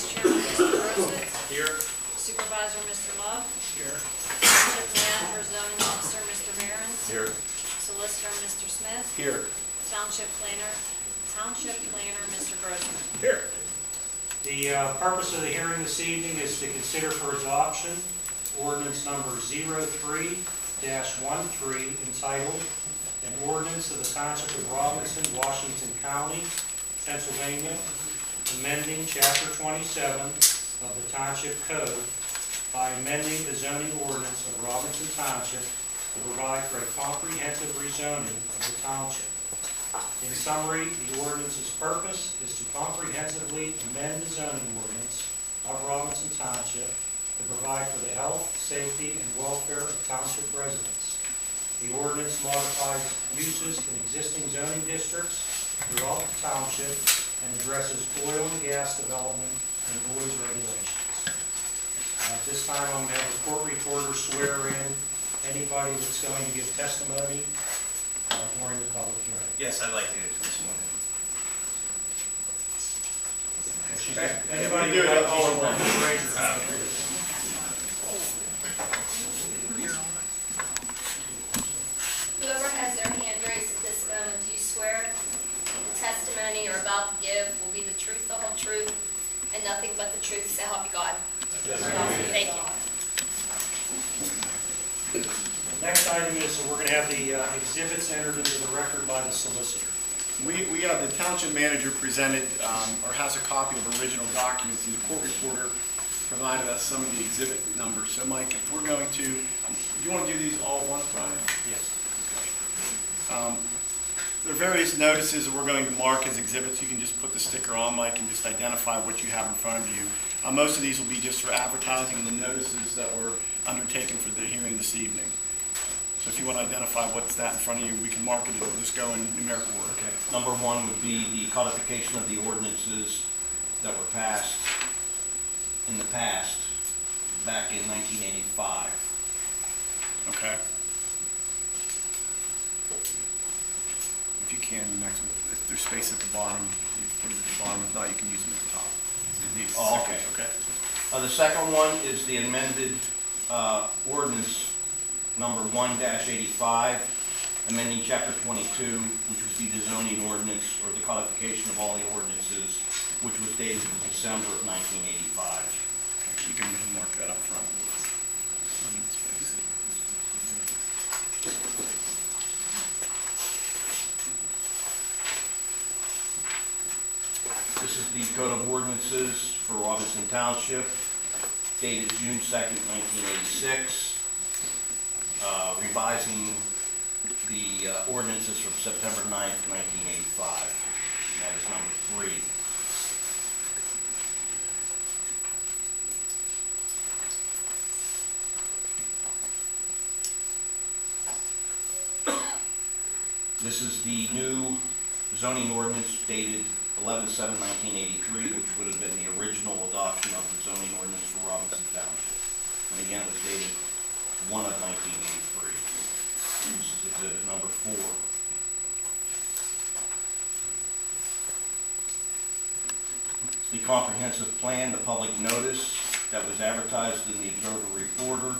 Vice Chairman, Mr. Brosset. Here. Supervisor, Mr. Love. Here. Township Manager, Zoning Officer, Mr. Barron. Here. Solicitor, Mr. Smith. Here. Township Planner, Mr. Grossman. Here. The purpose of the hearing this evening is to consider for adoption ordinance number 03-13 entitled An Ordinance of the Township of Robinson, Washington County, Pennsylvania, amending Chapter 27 of the Township Code by amending the zoning ordinance of Robinson Township to provide for a comprehensive rezoning of the township. In summary, the ordinance's purpose is to comprehensively amend the zoning ordinance of Robinson Township to provide for the health, safety, and welfare of township residents. The ordinance modifies uses in existing zoning districts throughout the township and addresses oil and gas development and noise regulations. At this time, I'm going to have the court reporter swear in anybody that's going to give testimony during the public hearing. Yes, I'd like to get this one. Anybody do it all at once? Raise your hand. Whoever has their hand raised at this moment, do you swear the testimony you're about to give will be the truth, the whole truth, and nothing but the truth, so help you God? Yes. Thank you. Next item is we're going to have the exhibits entered into the record by the solicitor. We have the township manager presented or has a copy of original documents, and the court reporter provided us some of the exhibit numbers. So Mike, if we're going to, you want to do these all at once, Brian? Yes. There are various notices that we're going to mark as exhibits. You can just put the sticker on, Mike, and just identify what you have in front of you. Most of these will be just for advertising and the notices that were undertaken for the hearing this evening. So if you want to identify what's that in front of you, we can mark it. We'll just go in numerical order. Okay. Number one would be the codification of the ordinances that were passed in the past, back in 1985. Okay. If you can, next one, if there's space at the bottom, you put it at the bottom. If not, you can use them at the top. Oh, okay. Okay. The second one is the amended ordinance number 1-85, amending chapter 22, which would be the zoning ordinance or the codification of all the ordinances, which was dated in December of 1985. You can mark that up front. This is the Code of Ordinances for Robinson Township, dated June 2nd, 1986, revising the ordinances from September 9th, 1985. That is number 3. This is the new zoning ordinance dated 11/7/1983, which would have been the original adoption of the zoning ordinance for Robinson Township. And again, it was dated 1/1983. This is exhibit number 4. It's the comprehensive plan, the public notice that was advertised in the Observer Reporter.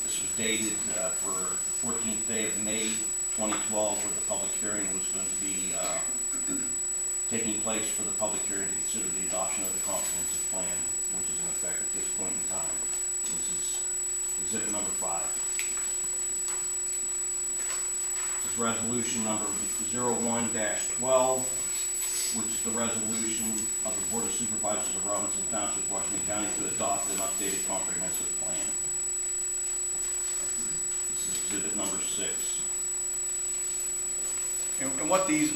This was dated for the 14th day of May 2012, where the public hearing was going to be taking place for the public hearing to consider the adoption of the comprehensive plan, which is in effect at this point in time. This is exhibit number 5. This is resolution number 01-12, which is the resolution of the Board of Supervisors of Robinson Township, Washington County, to adopt an updated comprehensive plan. This is exhibit number 6. And what these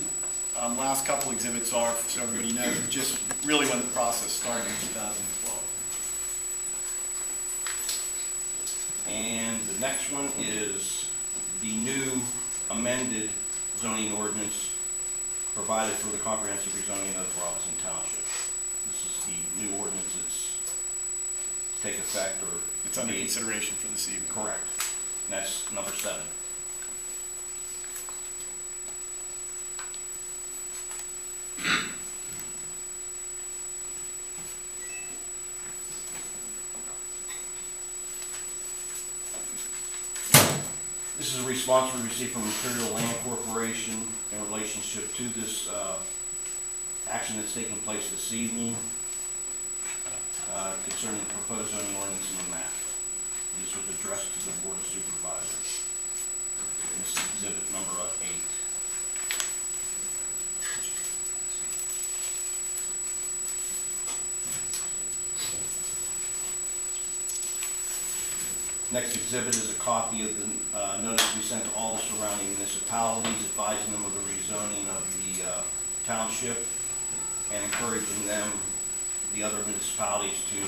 last couple exhibits are, so everybody knows, is just really when the process started in 2012. And the next one is the new amended zoning ordinance provided for the comprehensive rezoning of Robinson Township. This is the new ordinance that's to take effect, or it's under consideration for this evening. Correct. And that's number 7. This is a response we received from Imperial Land Corporation in relationship to this action that's taking place this evening concerning the proposed zoning ordinance in the map. This was addressed to the Board of Supervisors. And this is exhibit number 8. Next exhibit is a copy of the notice we sent to all the surrounding municipalities advising them of the rezoning of the township and encouraging them, the other municipalities, to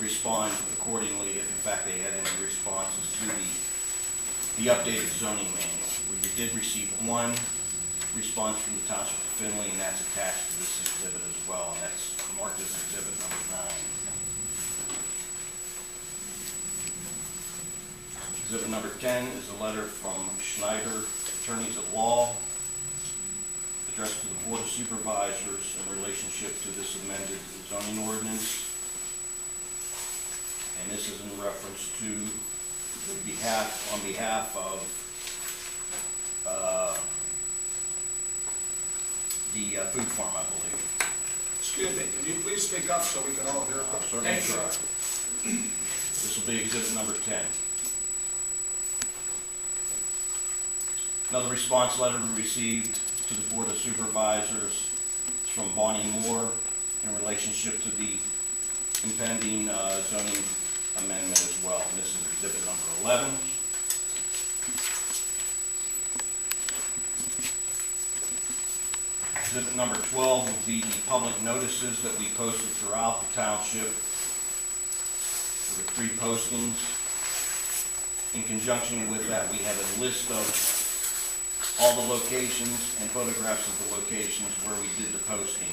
respond accordingly if in fact they had any responses to the updated zoning manual. We did receive one response from the Township of Findlay, and that's attached to this exhibit as well, and that's marked as exhibit number 9. Exhibit number 10 is a letter from Schneider Attorneys at Law addressed to the Board of Supervisors in relationship to this amended zoning ordinance. And this is in reference to on behalf of the food farm, I believe. Excuse me, can you please speak up so we can all hear? Certainly try. This will be exhibit number 10. Another response letter we received to the Board of Supervisors is from Bonnie Moore in relationship to the impending zoning amendment as well. And this is exhibit number 11. Exhibit number 12 will be the public notices that we posted throughout the township. There were 3 postings. In conjunction with that, we have a list of all the locations and photographs of the locations where we did the posting.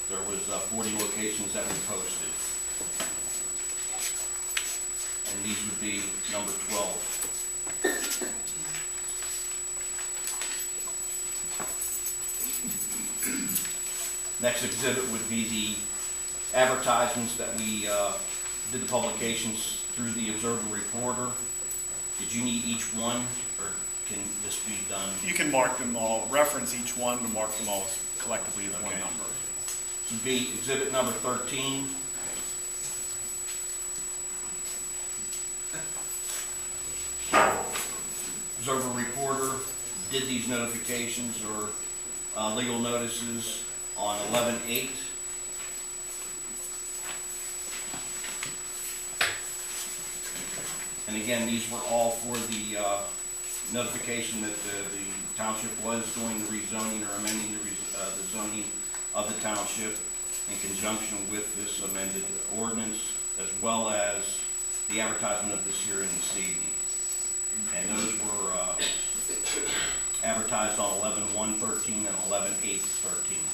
There was 40 locations that we posted. And these would be number 12. Next exhibit would be the advertisements that we did the publications through the Observer Reporter. Did you need each one, or can this be done? You can mark them all, reference each one, but mark them all collectively as one Okay. number. This would be exhibit number 13. Observer Reporter did these notifications or legal notices on 11/8. And again, these were all for the notification that the township was doing the rezoning or amending the zoning of the township in conjunction with this amended ordinance, as well as the advertisement of this hearing this evening. And those were advertised on 11/1/13 and 11/8/13.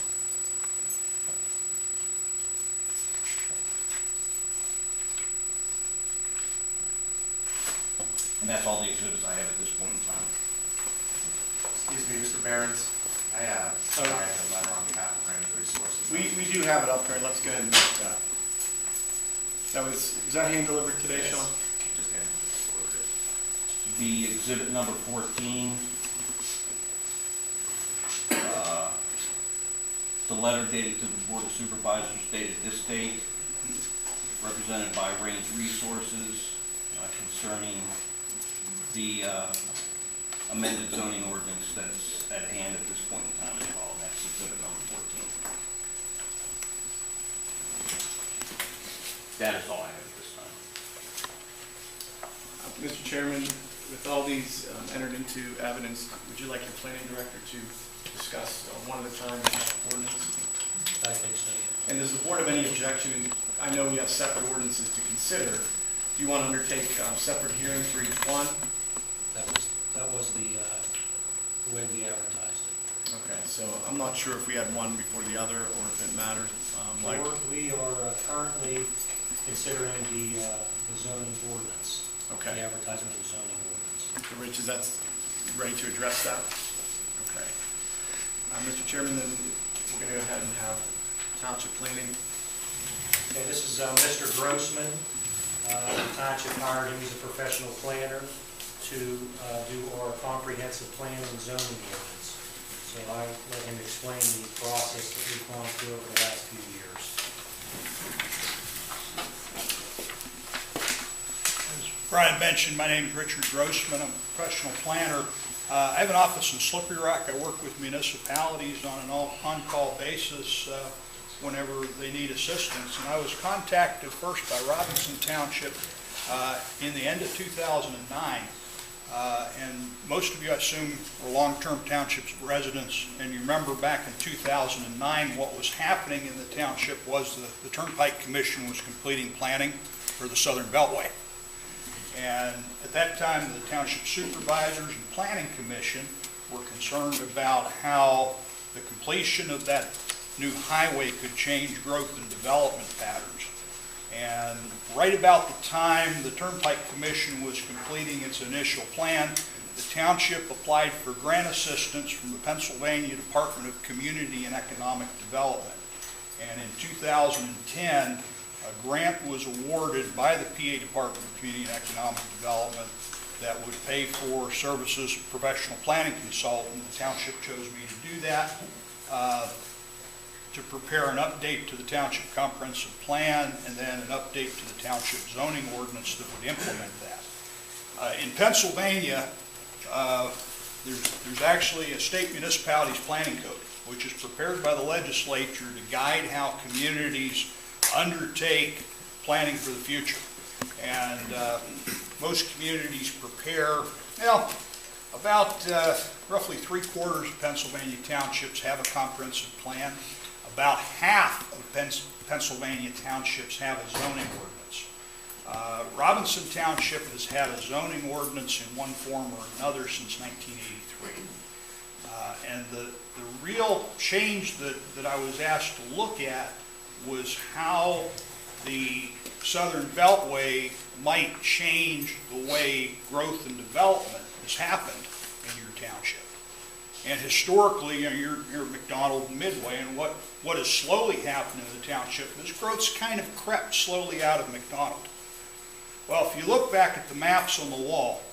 And that's all the exhibits I have at this point in time. Excuse me, Mr. Behrens, I have a letter on behalf of Range Resources. We do have it up there, let's go ahead and make that. Was that hand delivered today, Yes. Sean? Just in order. The exhibit number 14. The letter dated to the Board of Supervisors dated this date, represented by Range Resources, concerning the amended zoning ordinance that's at hand at this point in time as well. And that's exhibit number 14. That is all I have at this time. Mr. Chairman, with all these entered into evidence, would you like your planning director to discuss one at a time each ordinance? I think so, yeah. And does the board have any objection? I know we have separate ordinances to consider. Do you want to undertake separate hearings for each one? That was the way we advertised it. Okay, so I'm not sure if we had one before the other or if it matters. We are currently considering the zoning ordinance. Okay. The advertisement of the zoning ordinance. So Rich, is that ready to address that? Okay. Mr. Chairman, then we're going to go ahead and have township planning. Okay, this is Mr. Grossman. The township hired him, he's a professional planner, to do our comprehensive plan and zoning ordinance. So I let him explain the process that we've gone through over the last few years. As Brian mentioned, my name is Richard Grossman. I'm a professional planner. I have an office in Slippery Rock. I work with municipalities on an on-call basis whenever they need assistance. And I was contacted first by Robinson Township in the end of 2009. And most of you, I assume, were long-term township residents. And you remember back in 2009, what was happening in the township was the Turnpike Commission was completing planning for the Southern Beltway. And at that time, the township supervisors and planning commission were concerned about how the completion of that new highway could change growth and development patterns. And right about the time the Turnpike Commission was completing its initial plan, the township applied for grant assistance from the Pennsylvania Department of Community and Economic Development. And in 2010, a grant was awarded by the PA Department of Community and Economic Development that would pay for services of professional planning consultant. The township chose me to do that, to prepare an update to the township comprehensive plan and then an update to the township zoning ordinance that would implement that. In Pennsylvania, there's actually a state municipalities planning code, which is prepared by the legislature to guide how communities undertake planning for the future. And most communities prepare, well, about roughly 3/4 of Pennsylvania townships have a comprehensive plan. About half of Pennsylvania townships have a zoning ordinance. Robinson Township has had a zoning ordinance in one form or another since 1983. And the real change that I was asked to look at was how the Southern Beltway might change the way growth and development has happened in your township. And historically, you're McDonald and Midway, and what has slowly happened in the township is growth's kind of crept slowly out of McDonald. Well, if you look back at the maps on the wall,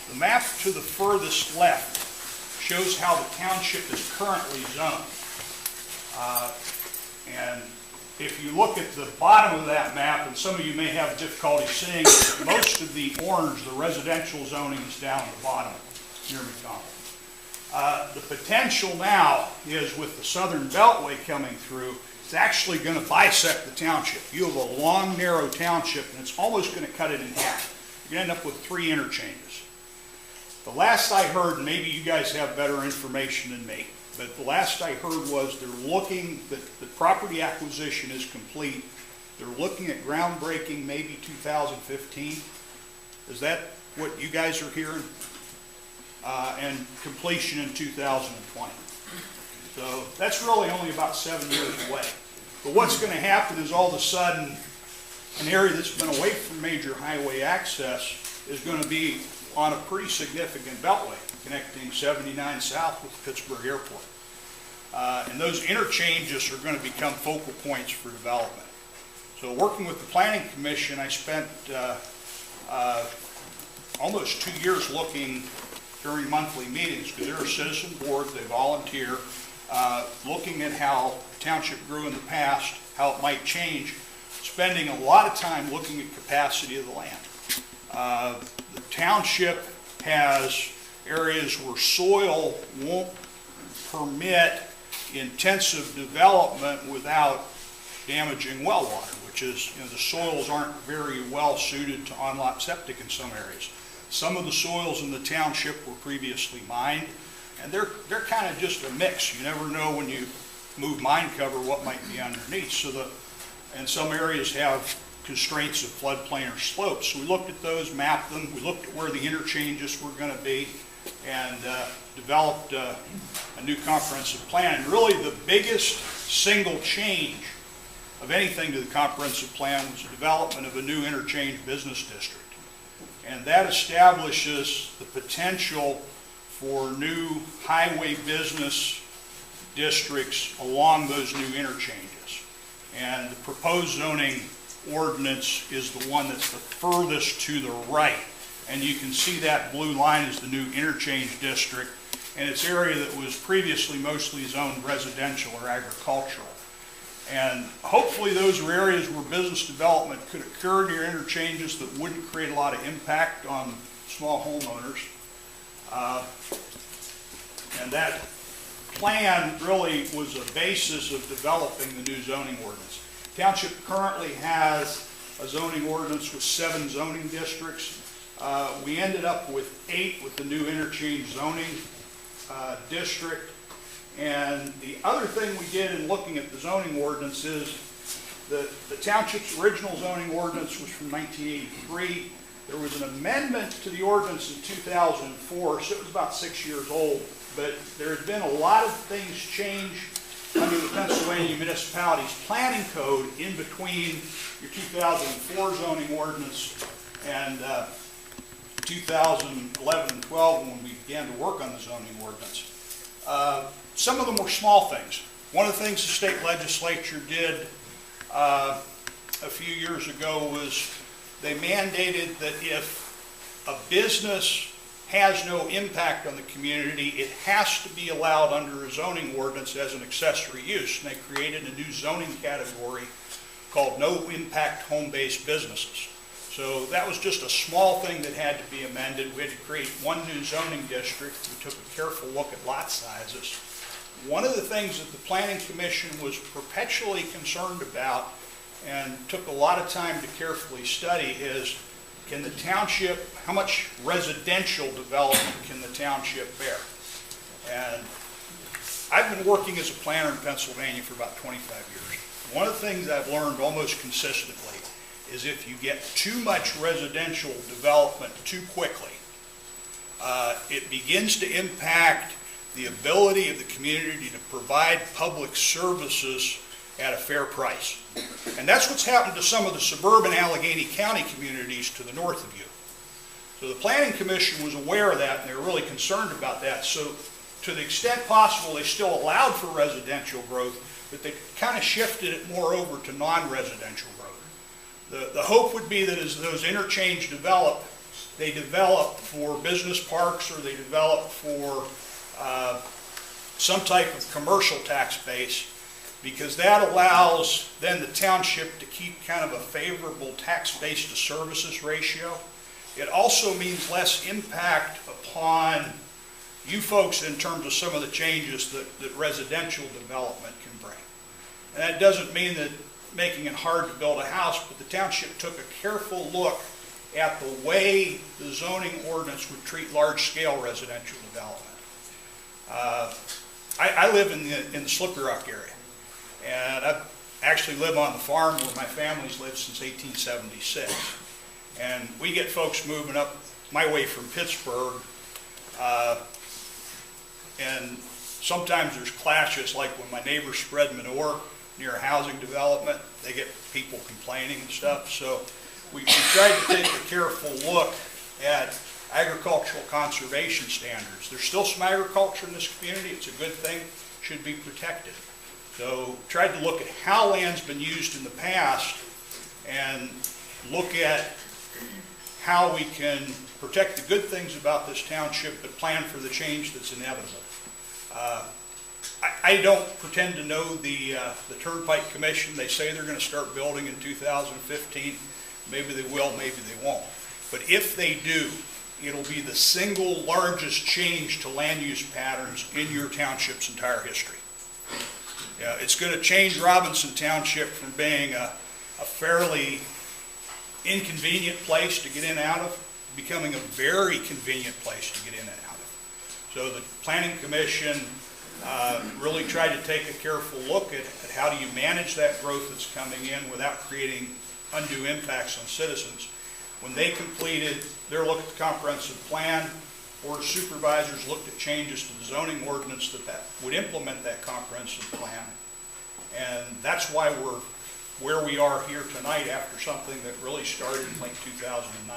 the map to the furthest left shows how the township is currently zoned. And if you look at the bottom of that map, and some of you may have difficulty seeing it, most of the orange, the residential zoning, is down at the bottom near McDonald. The potential now is with the Southern Beltway coming through, it's actually going to bisect the township. You have a long, narrow township, and it's almost going to cut it in half. You're going to end up with 3 interchanges. The last I heard, and maybe you guys have better information than me, but the last I heard was they're looking, the property acquisition is complete. They're looking at groundbreaking maybe 2015. Is that what you guys are hearing? And completion in 2020. So that's really only about 7 years away. But what's going to happen is all of a sudden an area that's been away from major highway access is going to be on a pretty significant beltway connecting 79 South with Pittsburgh Airport. And those interchanges are going to become focal points for development. So working with the Planning Commission, I spent almost 2 years looking during monthly meetings, because they're a citizen board, they volunteer, looking at how the township grew in the past, how it might change, spending a lot of time looking at capacity of the land. The township has areas where soil won't permit intensive development without damaging well water, which is, the soils aren't very well suited to on-lot septic in some areas. Some of the soils in the township were previously mined, and they're kind of just a mix. You never know when you move mine cover what might be underneath. So and some areas have constraints of floodplain or slopes. So we looked at those, mapped them, we looked at where the interchanges were going to be, and developed a new comprehensive plan. And really the biggest single change of anything to the comprehensive plan was the development of a new interchange business district. And that establishes the potential for new highway business districts along those new interchanges. And the proposed zoning ordinance is the one that's the furthest to the right And you can see that blue line is the new interchange district, and it's area that was previously mostly zoned residential or agricultural. And hopefully those are areas where business development could occur near interchanges that wouldn't create a lot of impact on small homeowners. And that plan really was a basis of developing the new zoning ordinance. Township currently has a zoning ordinance with 7 zoning districts. We ended up with 8 with the new interchange zoning district. And the other thing we did in looking at the zoning ordinance is that the township's original zoning ordinance was from 1983. There was an amendment to the ordinance in 2004, so it was about 6 years old. But there had been a lot of things change under the Pennsylvania Municipalities Planning Code in between your 2004 zoning ordinance and 2011 and 12 when we began to work on the zoning ordinance. Some of them were small things. One of the things the state legislature did a few years ago was they mandated that if a business has no impact on the community, it has to be allowed under a zoning ordinance as an accessory use. And they created a new zoning category called no impact home-based businesses. So that was just a small thing that had to be amended. We had to create one new zoning district. We took a careful look at lot sizes. One of the things that the Planning Commission was perpetually concerned about and took a lot of time to carefully study is, can the township, how much residential development can the township bear? And I've been working as a planner in Pennsylvania for about 25 years. One of the things I've learned almost consistently is if you get too much residential development too quickly, it begins to impact the ability of the community to provide public services at a fair price. And that's what's happened to some of the suburban Allegheny County communities to the north of you. So the Planning Commission was aware of that, and they were really concerned about that. So to the extent possible, they still allowed for residential growth, but they kind of shifted it more over to non-residential growth. The hope would be that as those interchange develop, they develop for business parks or they develop for some type of commercial tax base, because that allows then the township to keep kind of a favorable tax base to services ratio. It also means less impact upon you folks in terms of some of the changes that residential development can bring. And that doesn't mean that making it hard to build a house, but the township took a careful look at the way the zoning ordinance would treat large-scale residential development. I live in the Slippery Rock area, and I actually live on the farm where my family's lived since 1876. And we get folks moving up my way from Pittsburgh, and sometimes there's clashes, like when my neighbors spread manure near a housing development, they get people complaining and stuff. So we tried to take a careful look at agricultural conservation standards. There's still some agriculture in this community. It's a good thing, should be protected. So tried to look at how land's been used in the past and look at how we can protect the good things about this township but plan for the change that's inevitable. I don't pretend to know the Turnpike Commission. They say they're going to start building in 2015. Maybe they will, maybe they won't. But if they do, it'll be the single largest change to land use patterns in your township's entire history. It's going to change Robinson Township from being a fairly inconvenient place to get in and out of, becoming a very convenient place to get in and out of. So the Planning Commission really tried to take a careful look at how do you manage that growth that's coming in without creating undue impacts on citizens. When they completed their look at the comprehensive plan, Board of Supervisors looked at changes to the zoning ordinance that would implement that comprehensive plan. And that's why we're where we are here tonight after something that really started in late 2009.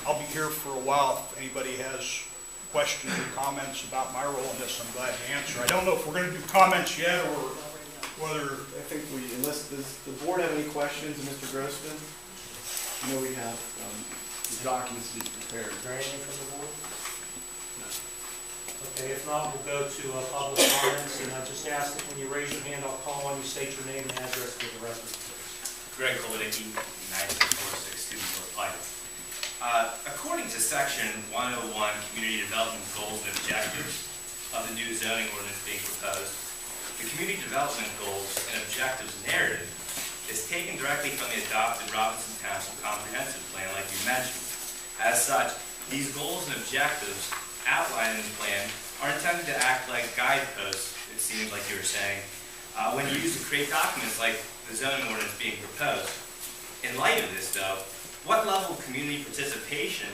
I'll be here for a while. If anybody has questions or comments about my role in this, I'm glad to answer. I don't know if we're going to do comments yet or whether... I think does the board have any questions of Mr. Grossman? I know we have the documents to be prepared. Is there anything from the board? Okay, if not, we'll go to public comments, and I just ask that when you raise your hand, I'll call on you, state your name and address for the record, please. Greg Kolicki, 946 North Pike. According to Section 101, Community Development Goals and Objectives of the new zoning ordinance being proposed, the Community Development Goals and Objectives narrative is taken directly from the adopted Robinson Township Comprehensive Plan, like you mentioned. As such, these goals and objectives outlined in the plan are intended to act like guideposts, it seems like you were saying, when used to create documents like the zoning ordinance being proposed. In light of this, though, what level of community participation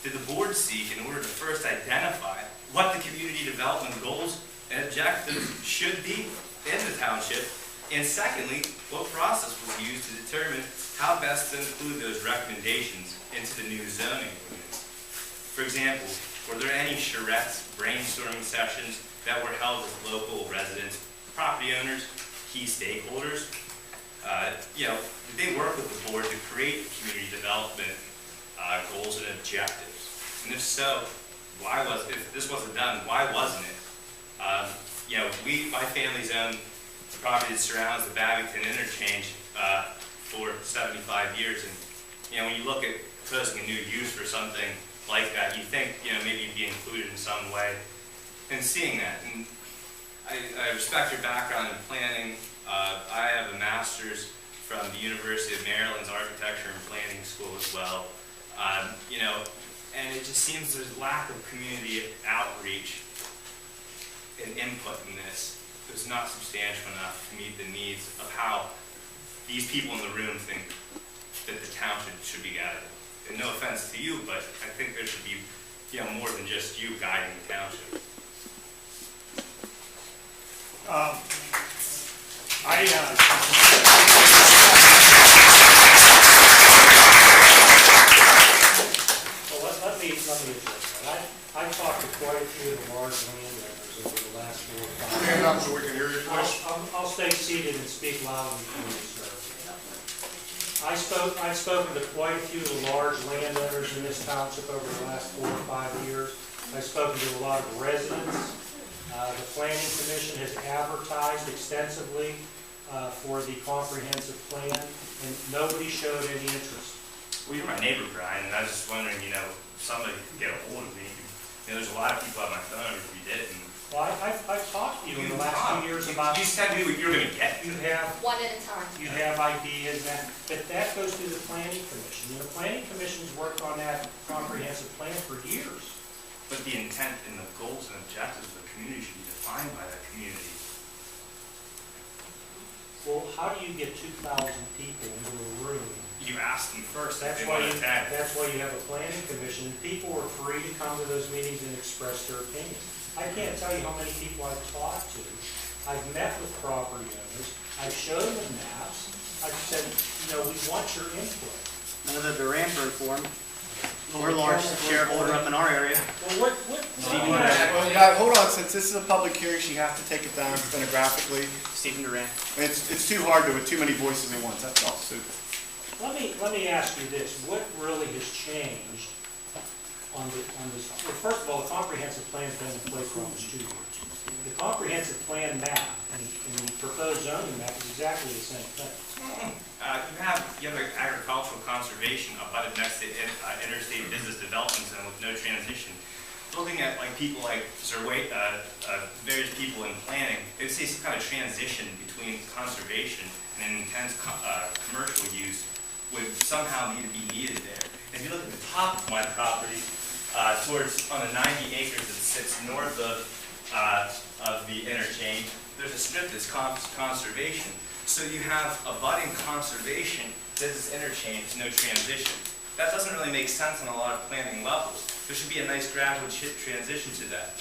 did the board seek in order to first identify what the community development goals and objectives should be in the township? And secondly, what process was used to determine how best to include those recommendations into the new zoning ordinance? For example, were there any charrettes, brainstorming sessions that were held with local residents, property owners, key stakeholders? Did they work with the board to create community development goals and objectives? And if so, if this wasn't done, why wasn't it? My family's owned the property that surrounds the Babington interchange for 75 years, and when you look at proposing a new use for something like that, you think maybe you'd be included in some way. And seeing that, and I respect your background in planning. I have a master's from the University of Maryland's Architecture and Planning School as well. And it just seems there's lack of community outreach and input in this. It's not substantial enough to meet the needs of how these people in the room think that the township should be guided. And no offense to you, but I think there should be more than just you guiding the township. Let me address that. I've talked to quite a few of the large landowners over the last 4 or 5 years. Stand up so we can hear you, please. I'll stay seated and speak loudly for you, sir. I've spoken to quite a few of the large landowners in this township over the last 4 or 5 years. I've spoken to a lot of residents. The Planning Commission has advertised extensively for the comprehensive plan, and nobody showed any interest. Well, you're my neighbor, Brian, and I was just wondering, if somebody could get a hold of me. There's a lot of people on my phone if you didn't. Well, I've talked to you in the last 2 years about. You said you were going to get. You have. One at a time. You have ideas, but that goes through the Planning Commission. The Planning Commission's worked on that comprehensive plan for years. But the intent and the goals and objectives of the community should be defined by that community. Well, how do you get 2,000 people into a room? You ask them first if That's they why want to attend. that's why you have a Planning Commission. People are free to come to those meetings and express their opinions. I can't tell you how many people I've talked to. I've met with property owners. I've shown them maps. I've said, we want your input. None of the Durant are informed. We're a large shareholder up in our area. Well, Hold on, since this is a public hearing, you have to take it down stenographically. Stephen Durant. It's too hard to with too many voices at once, that's all. So, let me ask you this. What really has changed on this? Well, first of all, the comprehensive plan's been in place for almost 2 years. The comprehensive plan map and the proposed zoning map is exactly the same thing. You have an agricultural conservation abutted next to interstate business development zone with no transition. Looking at people like various people in planning, they would say some kind of transition between conservation and an intense commercial use would somehow need to be needed there. If you look at the top of my property, on the 90 acres that sits north of the interchange, there's a strip that's conservation. So you have abutting conservation, business interchange, no transition. That doesn't really make sense on a lot of planning levels. There should be a nice gradual transition to that.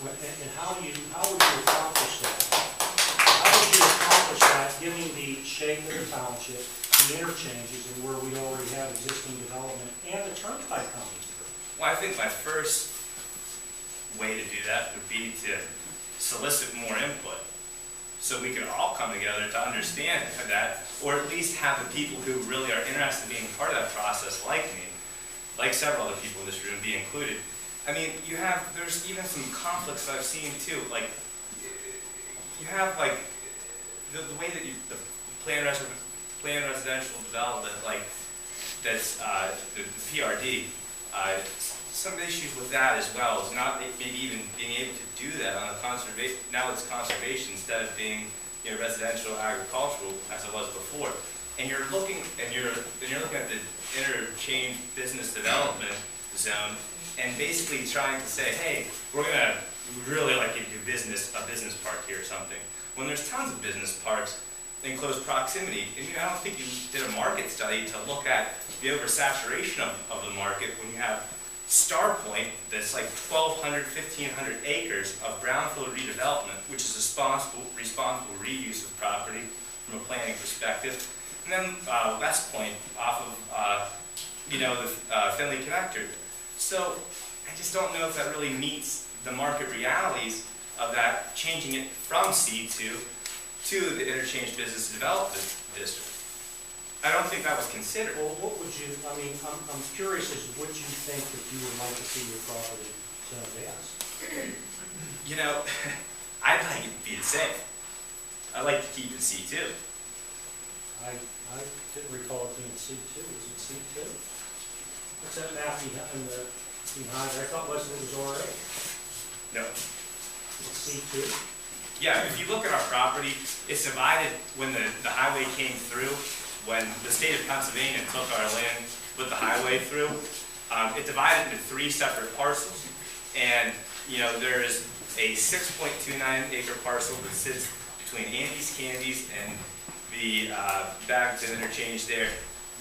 And how would you accomplish that? How would you accomplish that, given the shape of the township, the interchanges, and where we already have existing development, and the turnpike coming through? Well, I think my first way to do that would be to solicit more input, so we could all come together to understand that, or at least have the people who really are interested in being part of that process, like me, like several other people in this room, be included. I mean, there's even some conflicts that I've seen too. Like, you have like the way that the planned residential development, like that's the PRD. Some issues with that as well is not maybe even being able to do that on a conservation. Now it's conservation instead of being residential agricultural as it was before. And you're looking at the interchange business development zone, and basically trying to say, hey, we'd really like you to do a business park here or something. When there's tons of business parks in close proximity, and I don't think you did a market study to look at the oversaturation of the market when you have Star Point that's like 1,200, 1,500 acres of brownfield redevelopment, which is responsible reuse of property from a planning perspective. And then West Point off of the Finley Connector. So I just don't know if that really meets the market realities of that, changing it from C2 to the Interchange Business Development District. I don't think that was considered. Well, what would you, I mean, I'm curious as to what you think that you would like to see your property zoned as. I'd like it to be the same. I'd like to keep it C2. I didn't recall it being C2. Is it C2? What's that map behind there? I thought it was RA. No. It's C2? Yeah, if you look at our property, it's divided when the highway came through. When the state of Pennsylvania took our land with the highway through, it divided into 3 separate parcels. And, there is a 6.29 acre parcel that sits between Andy's Candies and the Bagton interchange there.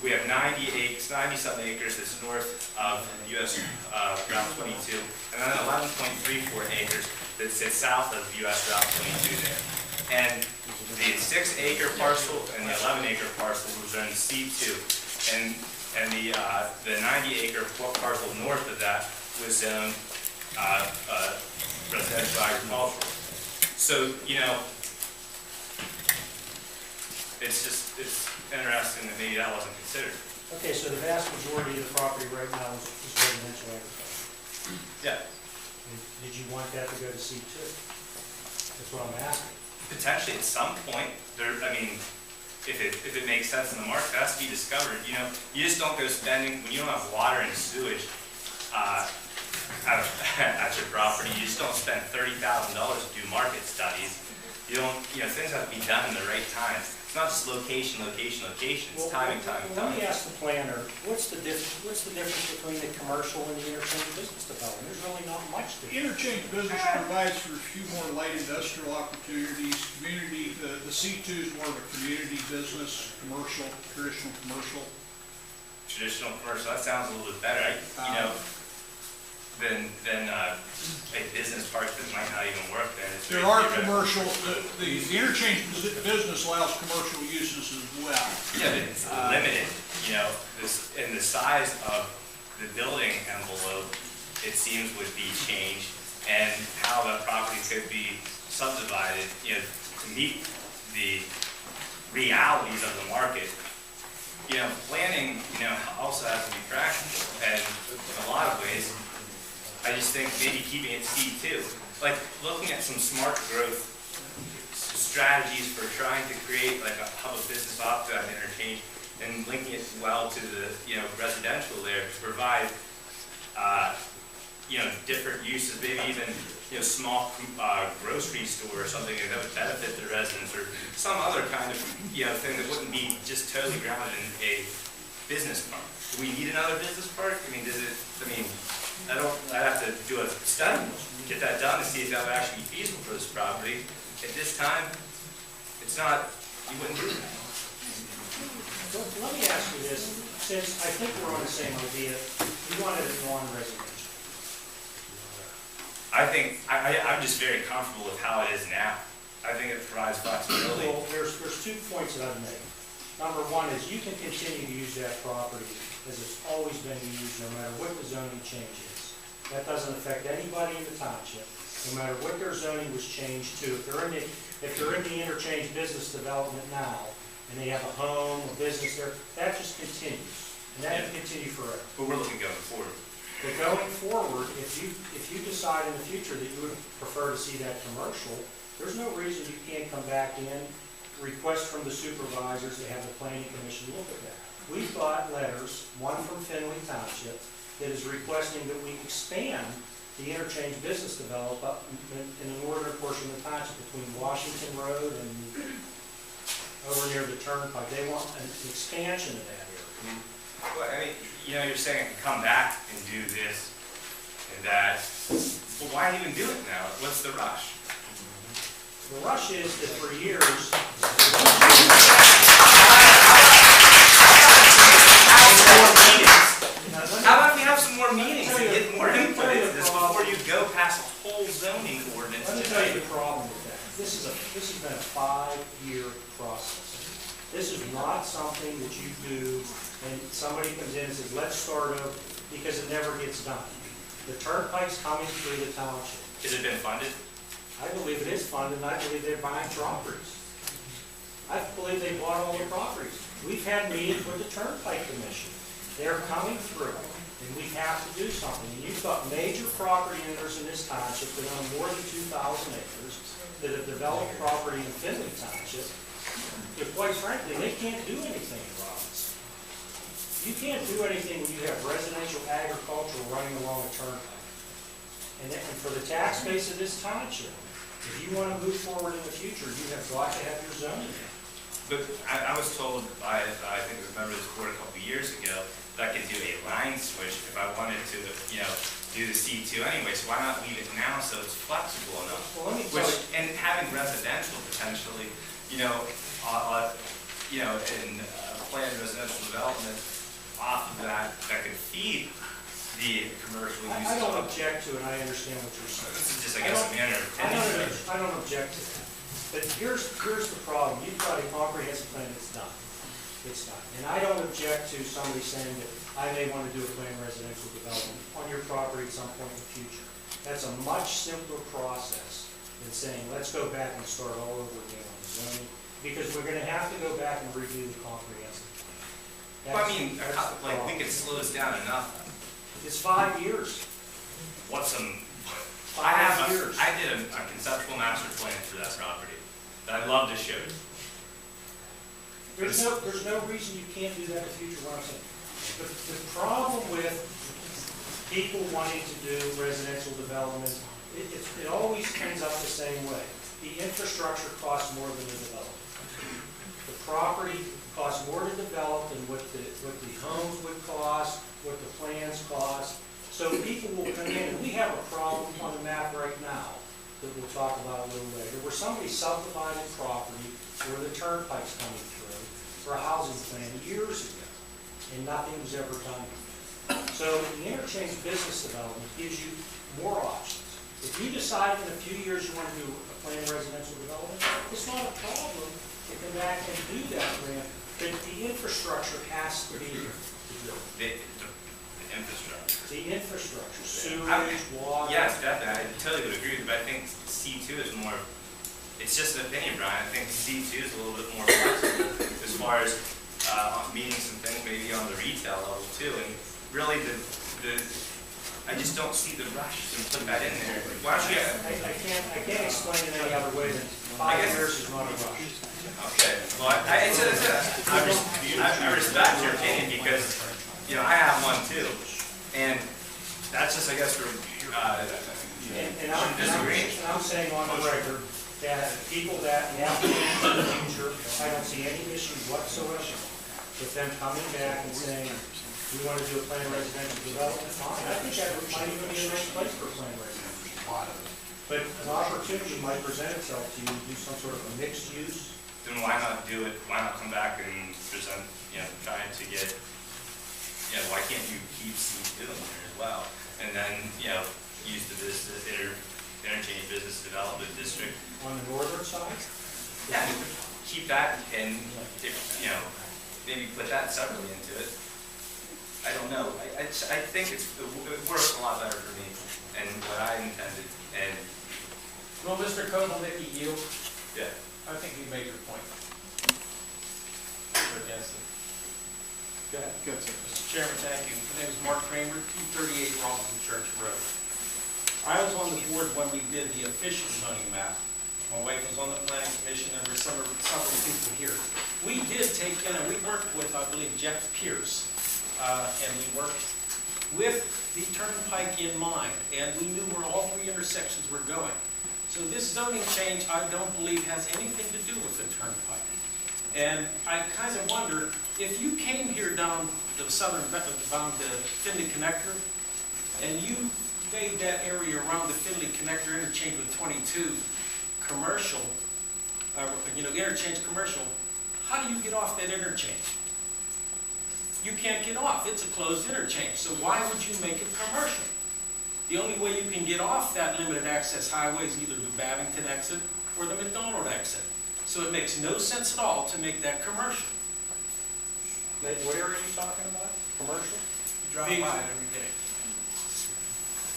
We have 90-something acres that's north of US Route 22, and then 11.34 acres that sits south of US Route 22 there. And the 6-acre parcel and the 11-acre parcel was zoned C2, and the 90-acre parcel north of that was zoned residential agricultural. So it's interesting that maybe that wasn't considered. Okay, so the vast majority of the property right now is residential agriculture. Yeah, Did you want that to go to C2? That's what I'm asking. potentially at some point. If it makes sense in the market, that has to be discovered. You just don't go spending when you don't have water and sewage at your property. You just don't spend $30,000 to do market studies. You don't. Things have to be done in the right time. It's not just location. It's timing. Let me ask the planner, what's the difference between the commercial and the interchange business development? There's really not much there. Interchange business provides for a few more light industrial opportunities. Community, the C2 is more of a community business, traditional commercial. Traditional commercial. That sounds a little bit better. Than a business park that might not even work there. There are commercial, the interchange business allows commercial uses as well. Yeah, but it's limited, and the size of the building envelope, it seems, would be changed, and how the property could be subdivided, to meet the realities of the market. Planning, also has to be practical, and in a lot of ways, I just think maybe keeping it C2, like looking at some smart growth strategies for trying to create like a hub of business off that interchange and linking it well to the residential there to provide different uses, maybe even small grocery store or something that would benefit the residents, or some other kind of thing that wouldn't be just totally grounded in a business park. Do we need another business park? I'd have to do a study, get that done to see if that would actually be feasible for this property. At this time, it's not, you wouldn't do that. So let me ask you this, since I think we're on the same idea, you wanted it non-residential. I'm just very comfortable with how it is now. I think it provides flexibility. Well, there's 2 points that I've made. Number one is you can continue to use that property as it's always been used, no matter what the zoning change is. That doesn't affect anybody in the township, no matter what their zoning was changed to. If they're in the interchange business development now, and they have a home, a business there, that just continues. And that can continue forever. But we're looking going forward. But going forward, if you decide in the future that you would prefer to see that commercial, there's no reason you can't come back in, request from the supervisors to have the planning commission look at that. We've got letters, one from Findlay Township, that is requesting that we expand the interchange business development in the northern portion of the township between Washington Road and over near the turnpike. They want an expansion of that area. Well, I mean, you know, you're saying I can come back and do this and that. Well, why even do it now? What's the rush? The rush is that for years, How about we have some more meetings and get more input into this before you go past a whole zoning ordinance let me tell you tonight? the problem with that. This has been a 5-year process. This is not something that you do and somebody comes in and says, let's start over, because it never gets done. The turnpike's coming through the township. Has it been funded? I believe it is funded, and I believe they're buying properties. I believe they bought all the properties. We've had meetings with the Turnpike Commission. They're coming through, and we have to do something. And you've got major property owners in this township that own more than 2,000 acres that have developed property in Findlay Township. But quite frankly, they can't do anything in Robinson. You can't do anything when you have residential agriculture running along a turnpike. And for the tax base of this township, if you want to move forward in the future, you have got to have your zoning. But I was told by, I think it was a member of this board a couple of years ago, that I could do a line switch if I wanted to, you know, do the C2 anyway, so why not leave it now so it's flexible enough? Well, let me tell you. And having residential potentially, in planned residential development off of that could feed the commercial use. I don't object to it, I understand what you're saying. This is just, I guess, a manner of I don't object to that. But here's the problem. You've got a comprehensive plan that's done. It's done. And I don't object to somebody saying that I may want to do a planned residential development on your property at some point in the future. That's a much simpler process than saying, let's go back and start all over again on the zoning, because we're going to have to go back and review the comprehensive plan. Well, I mean, like, we could slow this down enough. It's 5 years. What's some, 5 years. I did a conceptual master plan for that property that I'd love to show you. There's no reason you can't do that in the future, what I'm saying. The problem with people wanting to do residential development, it always ends up the same way. The infrastructure costs more than the development. The property costs more to develop than what the homes would cost, what the plans cost. So people will come in, and we have a problem on the map right now that we'll talk about a little later, where somebody subdivided property where the turnpike's coming through for a housing plan years ago, and nothing was ever done. So the interchange business development gives you more options. If you decide in a few years you want to do a planned residential development, it's not a problem to come back and do that plan, but the infrastructure has to be here to do it. The infrastructure. The infrastructure, sewage, water. Yes, definitely. I totally would agree with you, but I think C2 is more, it's just an opinion, Brian. I think C2 is a little bit more flexible as far as meeting some things maybe on the retail level too. And really I just don't see the rush to put that in there. Why don't you? I can't explain it any other way than 5 years is not a rush. Okay. Well, I respect your opinion because, I have one too. And that's just, I guess, for, And I'm saying on the record that people that want to in the future, I don't see any issue whatsoever with them coming back and saying, we want to do a planned residential development, fine. I think that might even be a nice place for a planned residential. But an opportunity might present itself to you to do some sort of a mixed use. Then why not do it, why not come back and present, trying to get, why can't you keep C2 in there as well? And then, use the business, interchange business development district. On the northern side? Yeah, keep that and, maybe put that separately into it. I don't know. I think it works a lot better for me and what I intended. And Well, Mr. Kozlnicki, you, yeah, I think you made your point. You're against it. Go ahead. Good, sir. Mr. Chairman, thank you. My name is Mark Kramer, 238 Robinson Church Road. I was on the board when we did the official zoning map. My wife was on the planning commission, and there's several people here. We did take in, and we worked with, I believe, Jeff Pierce, and we worked with the turnpike in mind, and we knew where all three intersections were going. So this zoning change, I don't believe, has anything to do with the turnpike. And I kind of wonder, if you came here down the down the Finley Connector, and you made that area around the Finley Connector interchange with 22 commercial, interchange commercial, how do you get off that interchange? You can't get off. It's a closed interchange. So why would you make it commercial? The only way you can get off that limited access highway is either the Babington exit or the McDonald exit. So it makes no sense at all to make that commercial. Nate, what area are you talking about? Commercial? Drive by it every day.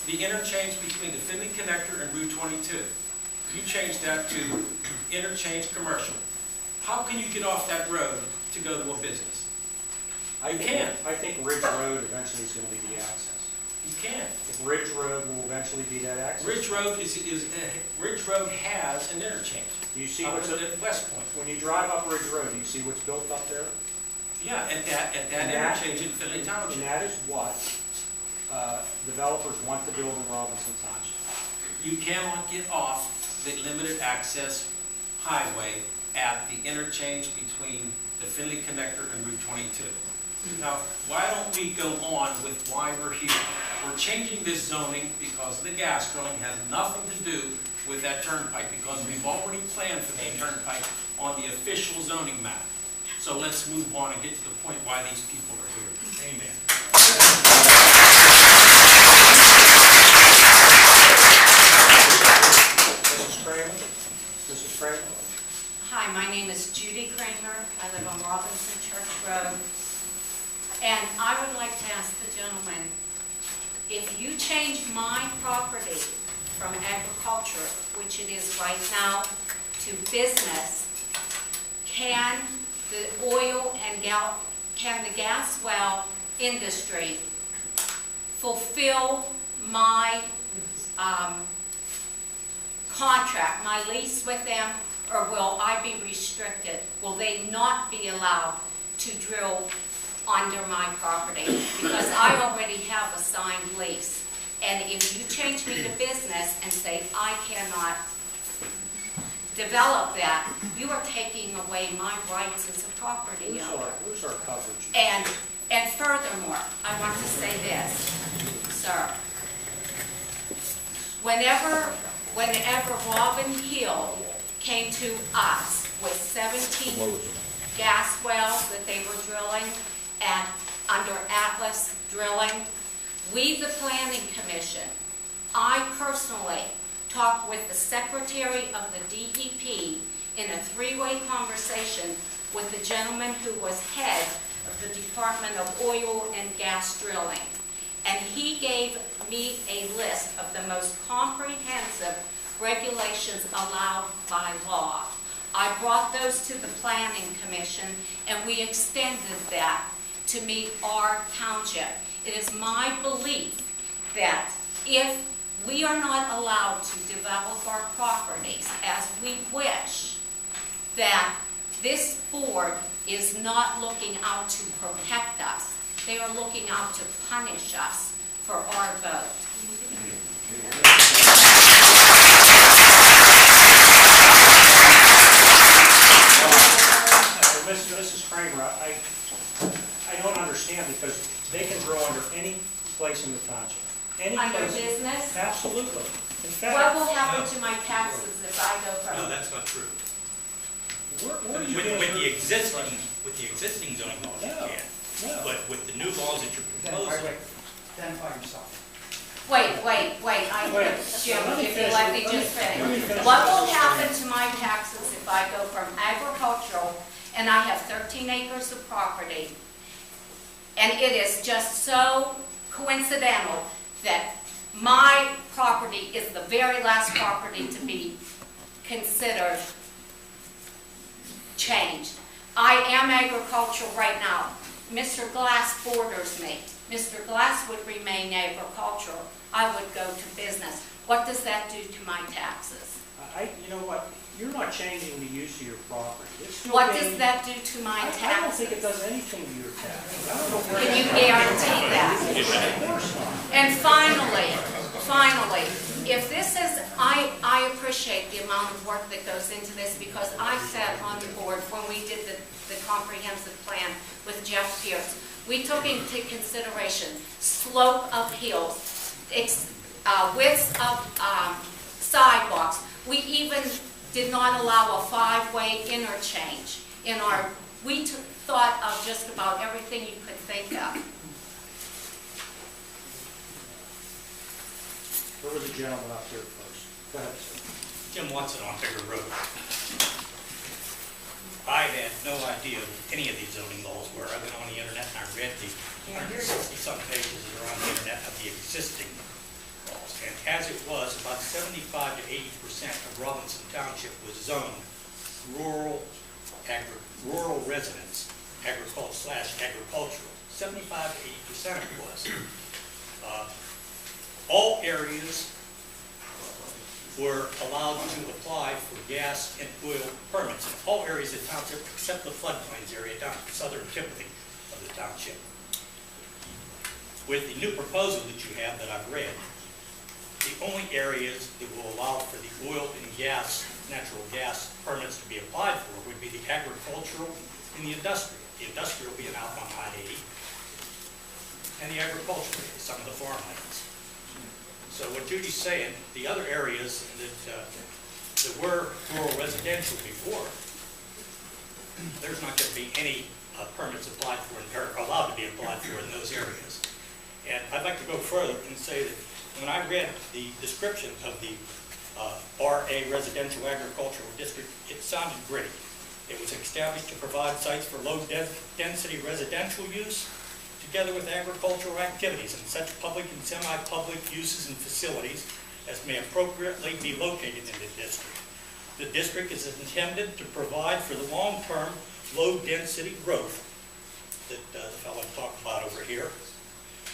The interchange between the Finley Connector and Route 22. You changed that to interchange commercial. How can you get off that road to go to a business? I think Ridge Road eventually is going to be the access. You can't. Ridge Road will eventually be that access. Ridge Road Ridge Road has an interchange. Do you see what's what's at West Point? when you drive up Ridge Road? Do you see what's built up there? Yeah, at that interchange in Finley Township. And that is what developers want to build in Robinson Township. You cannot get off the limited access highway at the interchange between the Finley Connector and Route 22. Now, why don't we go on with why we're here? We're changing this zoning because the gas drilling has nothing to do with that turnpike, because we've already planned for the turnpike on the official zoning map. So let's move on and get to the point why these people are here. Amen. Mrs. Kramer? Hi, my name is Judy Kramer. I live on Robinson Church Road. And I would like to ask the gentleman, if you change my property from agriculture, which it is right now, to business, can the gas well industry fulfill my contract, my lease with them, or will I be restricted? Will they not be allowed to drill under my property? Because I already have a signed lease. And if you change me to business and say I cannot develop that, you are taking away my rights as a property owner. Who's our coverage? And furthermore, I want to say this, sir. Whenever Robin Hill came to us with 17 gas wells that they were drilling and under Atlas drilling, we, the Planning Commission, I personally talked with the Secretary of the DEP in a three-way conversation with the gentleman who was head of the Department of Oil and Gas Drilling. And he gave me a list of the most comprehensive regulations allowed by law. I brought those to the Planning Commission, and we extended that to meet our township. It is my belief that if we are not allowed to develop our properties as we wish, that this board is not looking out to protect us. They are looking out to punish us for our vote. Mrs. Kramer, I don't understand, because they can grow under any place in the township. Any Under place. business? Absolutely. In fact, What will happen to my taxes if I go from? No, that's not true. where do you With the get- existing zoning laws, you No. can. No. But with the new laws that you're proposing, Identify yourself. Wait, Jim, Wait, let me if you finish. let me Let just me finish. finish. What will happen to my taxes if I go from agricultural, and I have 13 acres of property, and it is just so coincidental that my property is the very last property to be considered changed. I am agricultural right now. Mr. Glass borders me. Mr. Glass would remain agricultural. I would go to business. What does that do to my taxes? You know what, you're not changing the use of your property. It's still What being- does that do to my I don't taxes? think it does anything to your taxes. I don't know where. Can you guarantee that? Of course not. And finally, if this is, I appreciate the amount of work that goes into this because I sat on the board when we did the comprehensive plan with Jeff Pierce. We took into consideration slope of hills, widths of sidewalks. We even did not allow a 5-way interchange in our, thought of just about everything you could think of. Where was the gentleman up here first? Go ahead, sir. Jim Watson on Bigger Road. I had no idea what any of these zoning laws were. I've been on the internet and I read the 160-some pages that are on the internet of the existing laws. And as it was, about 75 to 80% of Robinson Township was zoned rural residence, agricultural/agricultural. 75 to 80% it was. All areas were allowed to apply for gas and oil permits in all areas of the township except the floodplains area down at the southern tip of the township. With the new proposal that you have that I've read, the only areas that will allow for the oil and gas, natural gas permits to be applied for would be the agricultural and the industrial. The industrial being out on I-80 and the agricultural, some of the farmlands. So what Judy's saying, the other areas that were rural residential before, there's not going to be any permits applied for, or allowed to be applied for in those areas. And I'd like to go further and say that when I read the description of the RA Residential Agricultural District, it sounded great. It was established to provide sites for low-density residential use, together with agricultural activities and such public and semi-public uses and facilities as may appropriately be located in the district. The district is intended to provide for the long-term, low-density growth that the fellow talked about over here,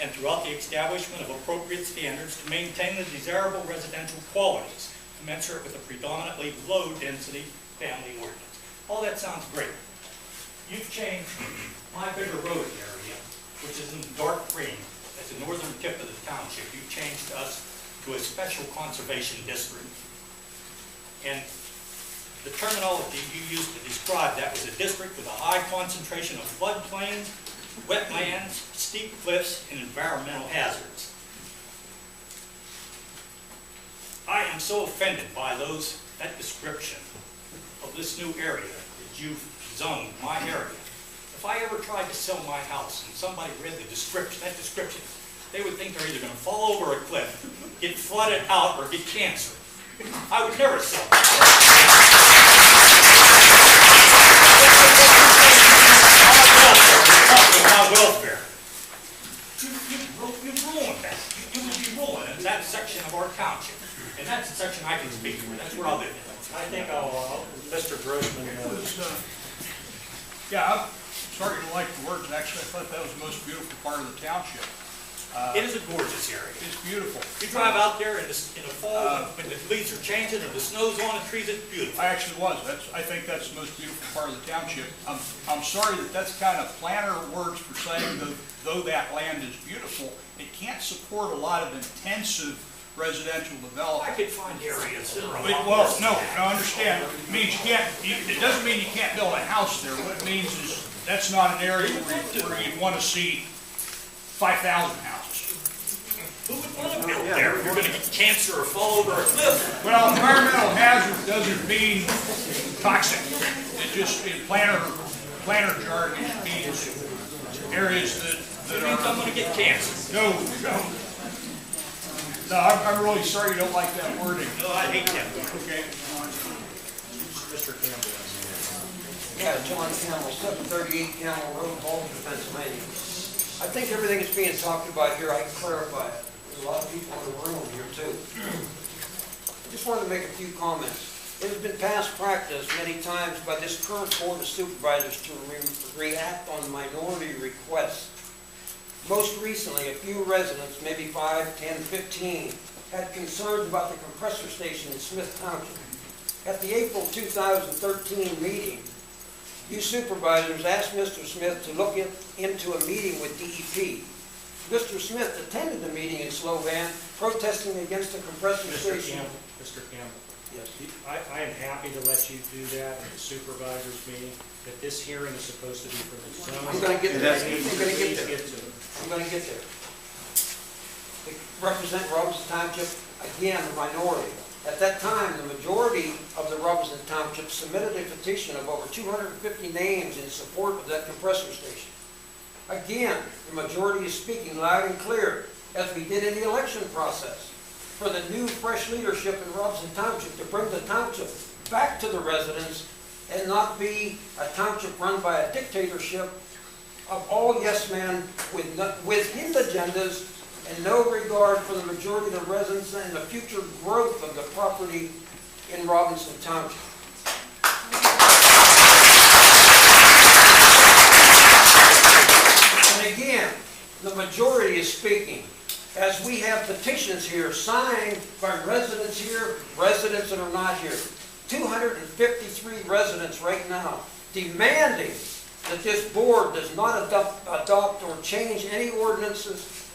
and throughout the establishment of appropriate standards to maintain the desirable residential qualities commensurate with a predominantly low-density family ordinance. All that sounds great. You've changed my Bigger Road area, which is in dark green, at the northern tip of the township. You changed us to a special conservation district. And the terminology you used to describe that was a district with a high concentration of floodplains, wetlands, steep cliffs, and environmental hazards. I am so offended by that description of this new area that you've zoned my area. If I ever tried to sell my house and somebody read that description, they would think they're either going to fall over a cliff, get flooded out, or get cancer. I would never sell it. Welfare. You ruined that. You would be ruined in that section of our township. And that's the section I can speak for. That's where I live. I think Mr. Grossman. Yeah, I'm starting to like the words. Actually, I thought that was the most beautiful part of the township. It is a gorgeous area. It's beautiful. You drive out there in the fall when the leaves are changing and the snow's on the trees, it's beautiful. I actually was. I think that's the most beautiful part of the township. I'm sorry that that's kind of planner words for saying though that land is beautiful, it can't support a lot of intensive residential development. I could find areas that are a lot Well, worse. no, I understand. It means it doesn't mean you can't build a house there. What it means is that's not an area where you'd want to see 5,000 houses. Who would want to build there? You're going to get cancer or fall over a cliff. Well, environmental hazard doesn't mean toxic. It just, in planner jargon, it means areas that I'm are... going to get cancer. No, I'm really sorry you don't like that wording. No, I hate that. Okay. Mr. Campbell. Yeah, John Campbell, 738 Campbell Road, Baltimore, Pennsylvania. I think everything that's being talked about here, I can clarify it. There's a lot of people in the room here too. I just wanted to make a few comments. It has been past practice many times by this current Board of Supervisors to react on minority requests. Most recently, a few residents, maybe 5, 10, 15, had concerns about the compressor station in Smith Township. At the April 2013 meeting, you supervisors asked Mr. Smith to look into a meeting with DEP. Mr. Smith attended the meeting in Slovan protesting against the compressor station. Mr. Campbell. Yes. I am happy to let you do that at the supervisors meeting, but this hearing is supposed to be for the zoning. I'm going to get there. Please I'm going to get there. to it. I'm going to get there. To represent Robinson Township, again, the minority. At that time, the majority of the Robinson Township submitted a petition of over 250 names in support of that compressor station. Again, the majority is speaking loud and clear, as we did in the election process, for the new, fresh leadership in Robinson Township to bring the township back to the residents and not be a township run by a dictatorship of all yes men with hidden agendas and no regard for the majority of the residents and the future growth of the property in Robinson Township. And again, the majority is speaking, as we have petitions here signed by residents here, residents that are not here. 253 residents right now demanding that this board does not adopt or change any ordinances,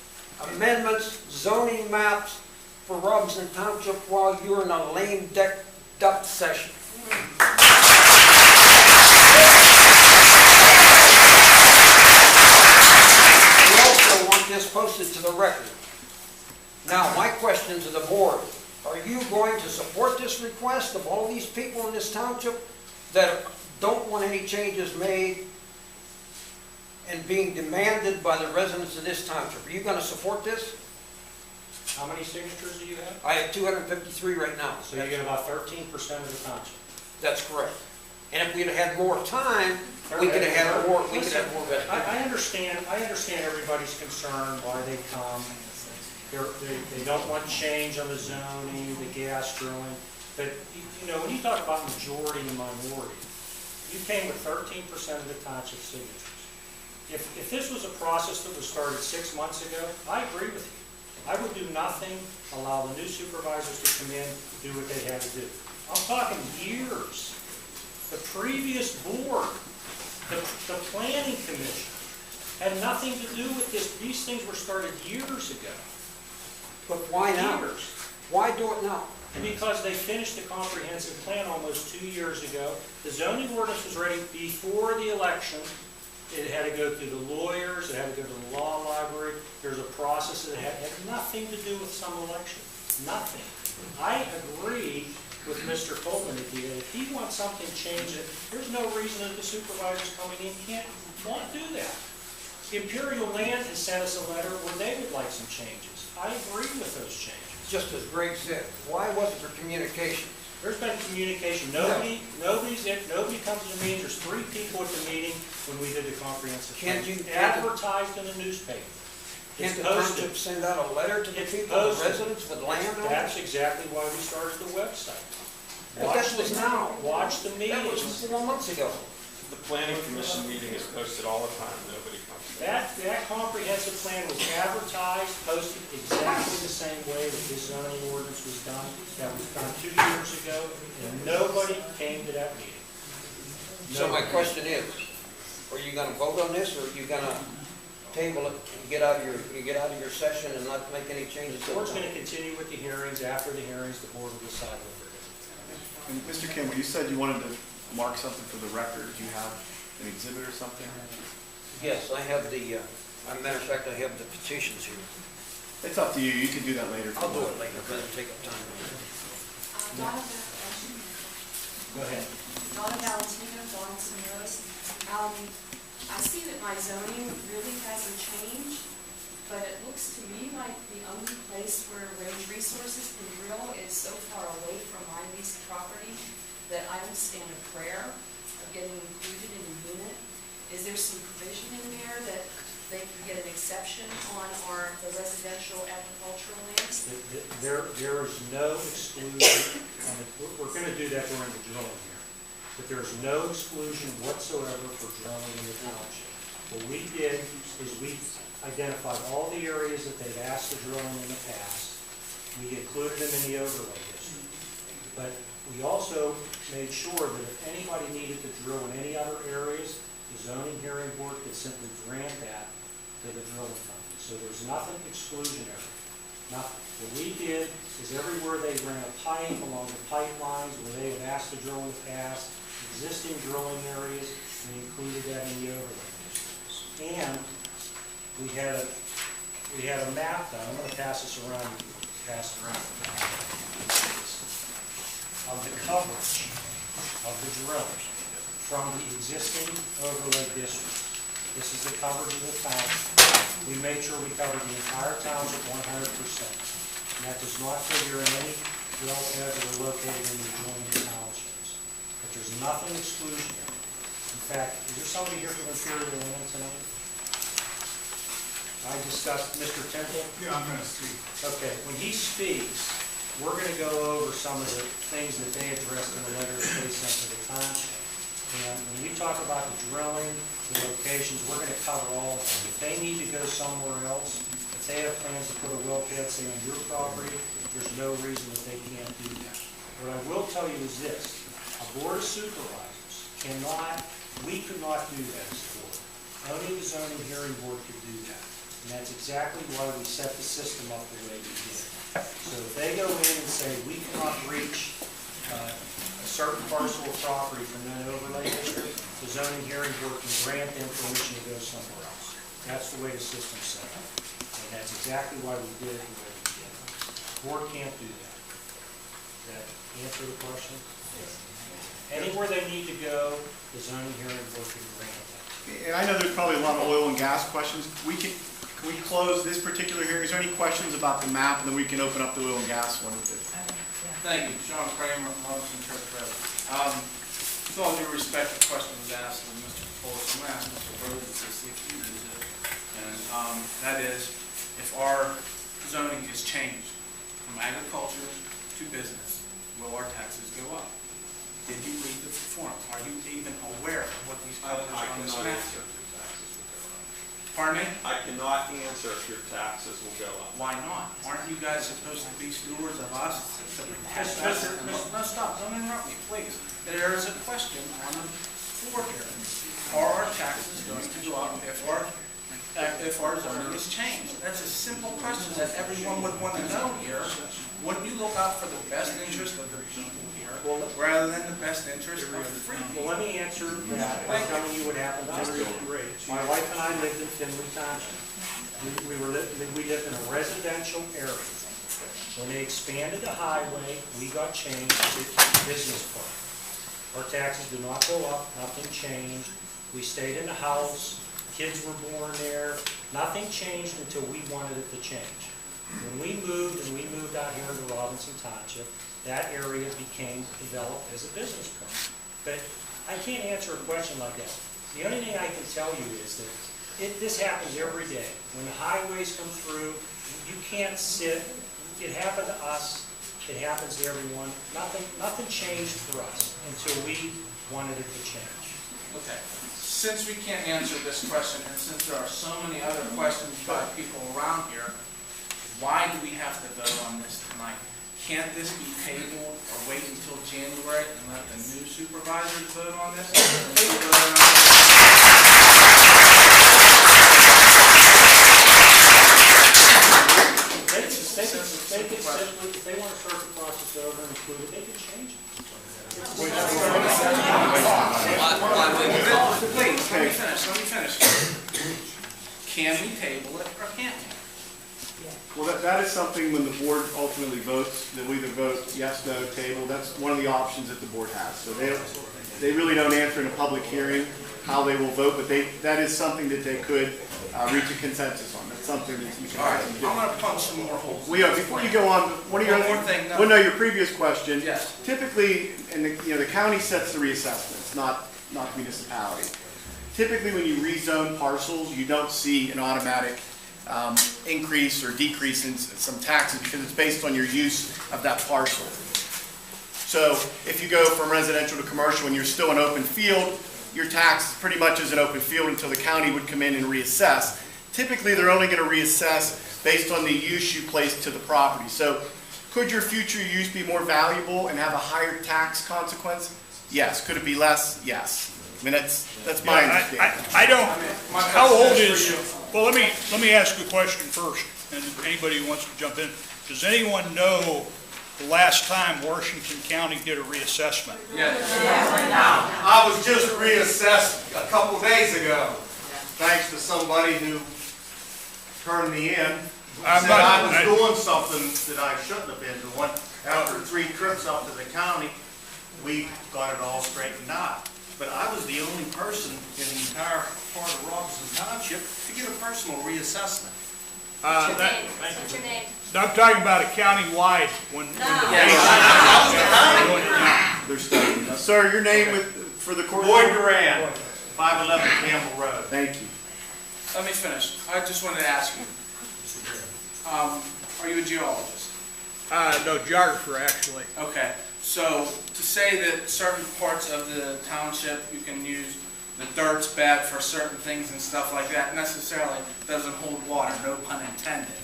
amendments, zoning maps for Robinson Township while you're in a lame duck session. We also want this posted to the record. Now, my question to the board, are you going to support this request of all these people in this township that don't want any changes made and being demanded by the residents of this township? Are you going to support this? How many signatures do you have? I have 253 right now. So you get about 13% of the township. That's correct. And if we'd have had more time, we could have had more. We could have more. I understand everybody's concern why they come. They don't want change on the zoning, the gas drilling. But you know, when you talk about majority and minority, you came with 13% of the township signatures. If this was a process that was started 6 months ago, I agree with you. I would do nothing, allow the new supervisors to come in, do what they had to do. I'm talking years. The previous board, the planning commission, had nothing to do with this. These things were started years ago. But why now? Years. Why do it now? Because they finished the comprehensive plan almost 2 years ago. The zoning ordinance was ready before the election. It had to go through the lawyers, it had to go to the law library. There's a process that had nothing to do with some election. Nothing. I agree with Mr. Coleman that if he wants something changed, there's no reason that the supervisors coming in won't do that. Imperial Land has sent us a letter where they would like some changes. I agree with those changes. Just as Greg said, why wasn't there communication? There's been communication. Nobody comes to the meeting. There's 3 people at the meeting when we did the comprehensive plan. Advertised in the newspaper. Can't the township send out a letter to the people, the residents with land on it? That's exactly why we started the website. But that was now. Watch the meetings. That was 4 months ago. The planning commission meeting is posted all the time, nobody comes. That comprehensive plan was advertised, posted exactly the same way that this zoning ordinance was done. That was done 2 years ago, and nobody came to that meeting. So my question is, are you going to vote on this, or are you going to table it and get out of your session and not make any changes? The board's going to continue with the hearings. After the hearings, the board will decide what they're going to do. And Mr. Kimball, you said you wanted to mark something for the record. Do you have an exhibit or something? Yes, I have the, as a matter of fact, I have the petitions here. It's up to you. You can do that later. I'll do it later, but it'll take up time. Go ahead. Donna Valentino, Donaldson Rose. I see that my zoning really hasn't changed, but it looks to me like the only place where range resources can drill is so far away from my leased property that I would stand a prayer of getting included in a unit. Is there some provision in there that they can get an exception on the residential agricultural lands? There is no exclusion and we're going to do that during the drilling here. But there's no exclusion whatsoever for drilling in the township. What we did is we identified all the areas that they've asked to drill in the past. We included them in the overlay district. But we also made sure that if anybody needed to drill in any other areas, the zoning hearing board could simply grant that to the drilling company. So there's nothing exclusionary, nothing. What we did is everywhere they ran a pipe along the pipelines where they have asked to drill in the past, existing drilling areas, we included that in the overlay districts. And we had a map done. I'm going to pass this around. Of the coverage of the drilling from the existing overlay district. This is the coverage of the township. We made sure we covered the entire township 100%. And that does not figure in any well pads that are located in the adjoining townships. But there's nothing exclusionary. In fact, is there somebody here from Imperial Land tonight? I discussed Mr. Temple. Yeah, I'm going to speak. Okay, when he speaks, we're going to go over some of the things that they addressed in the letter that they sent to the township. And when we talk about the drilling, the locations, we're going to cover all of them. If they need to go somewhere else, if they have plans to put a well pad, say, on your property, there's no reason that they can't do that. What I will tell you is this. A board of supervisors cannot, we could not do that as a board. Only the zoning hearing board could do that. And that's exactly why we set the system up the way we did. So if they go in and say, we cannot reach a certain parcel of property from that overlay district, the zoning hearing board can grant them permission to go somewhere else. That's the way the system's set up. And that's exactly why we did it the way we did it. The board can't do that. Does that answer the question? Anywhere they need to go, the zoning hearing board can grant that. And I know there's probably a lot of oil and gas questions. Can we close this particular hearing? Is there any questions about the map? And then we can open up the oil and gas one. Thank you. John Kramer, Robinson Church Road. With all due respect, the question was asked of Mr. Fuller. I'm going to ask Mr. Rhodes to see if he knows it. And that is, if our zoning is changed from agriculture to business, will our taxes go up? Did you read the form? Are you even aware of what these colors on this map? Pardon me? I cannot answer if your taxes will go up. Why not? Aren't you guys supposed to be stewards of us? No, stop. Don't interrupt me, please. There is a question on the floor here. Are our taxes going to go up if our zoning is changed? That's a simple question that everyone would want to know here. Wouldn't you look out for the best interest of the people here rather than the best interest of the free people? Well, let me answer that by telling you what happened. My wife and I lived in Finley Township. We lived in a residential area. When they expanded the highway, we got changed to business park. Our taxes did not go up, nothing changed. We stayed in the house, kids were born there. Nothing changed until we wanted it to change. When we moved out here into Robinson Township, that area became developed as a business park. But I can't answer a question like that. The only thing I can tell you is that this happens every day. When the highways come through, you can't sit. It happened to us. It happens to everyone. Nothing changed for us until we wanted it to change. Okay. Since we can't answer this question, and since there are so many other questions by people around here, why do we have to vote on this tonight? Can't this be tabled or wait until January and let the new supervisors vote on this? If they want to start the process over and include it, they can change it. Please, let me finish. Can we table it or can't we? Well, that is something when the board ultimately votes, they'll either vote yes, no, table. That's one of the options that the board has. So they really don't answer in a public hearing how they will vote, but that is something that they could reach a consensus on. That's something that you can. All right, I'm going to punch some more holes. Before you go on, your previous question. Yes. Typically, the county sets the reassessments, not the municipality. Typically, when you rezone parcels, you don't see an automatic increase or decrease in some taxes because it's based on your use of that parcel. So if you go from residential to commercial and you're still an open field, your tax pretty much is an open field until the county would come in and reassess. Typically, they're only going to reassess based on the use you place to the property. So could your future use be more valuable and have a higher tax consequence? Yes. Could it be less? Yes. I mean, that's my understanding. I don't, how old is, well, let me ask a question first, and anybody who wants to jump in. Does anyone know the last time Washington County did a reassessment? I was just reassessed a couple days ago, thanks to somebody who turned me in. Said I was doing something that I shouldn't have been doing. After 3 trips up to the county, we got it all straightened out. But I was the only person in the entire part of Robinson Township to get a personal reassessment. What's your name? I'm talking about a county-wide when. Sir, your name for the court? Boyd Duran, 511 Campbell Road. Thank you. Let me finish. I just wanted to ask you, are you a geologist? No, geographer, actually. Okay, so to say that certain parts of the township, you can use the dirt's bad for certain things and stuff like that, necessarily doesn't hold water, no pun intended,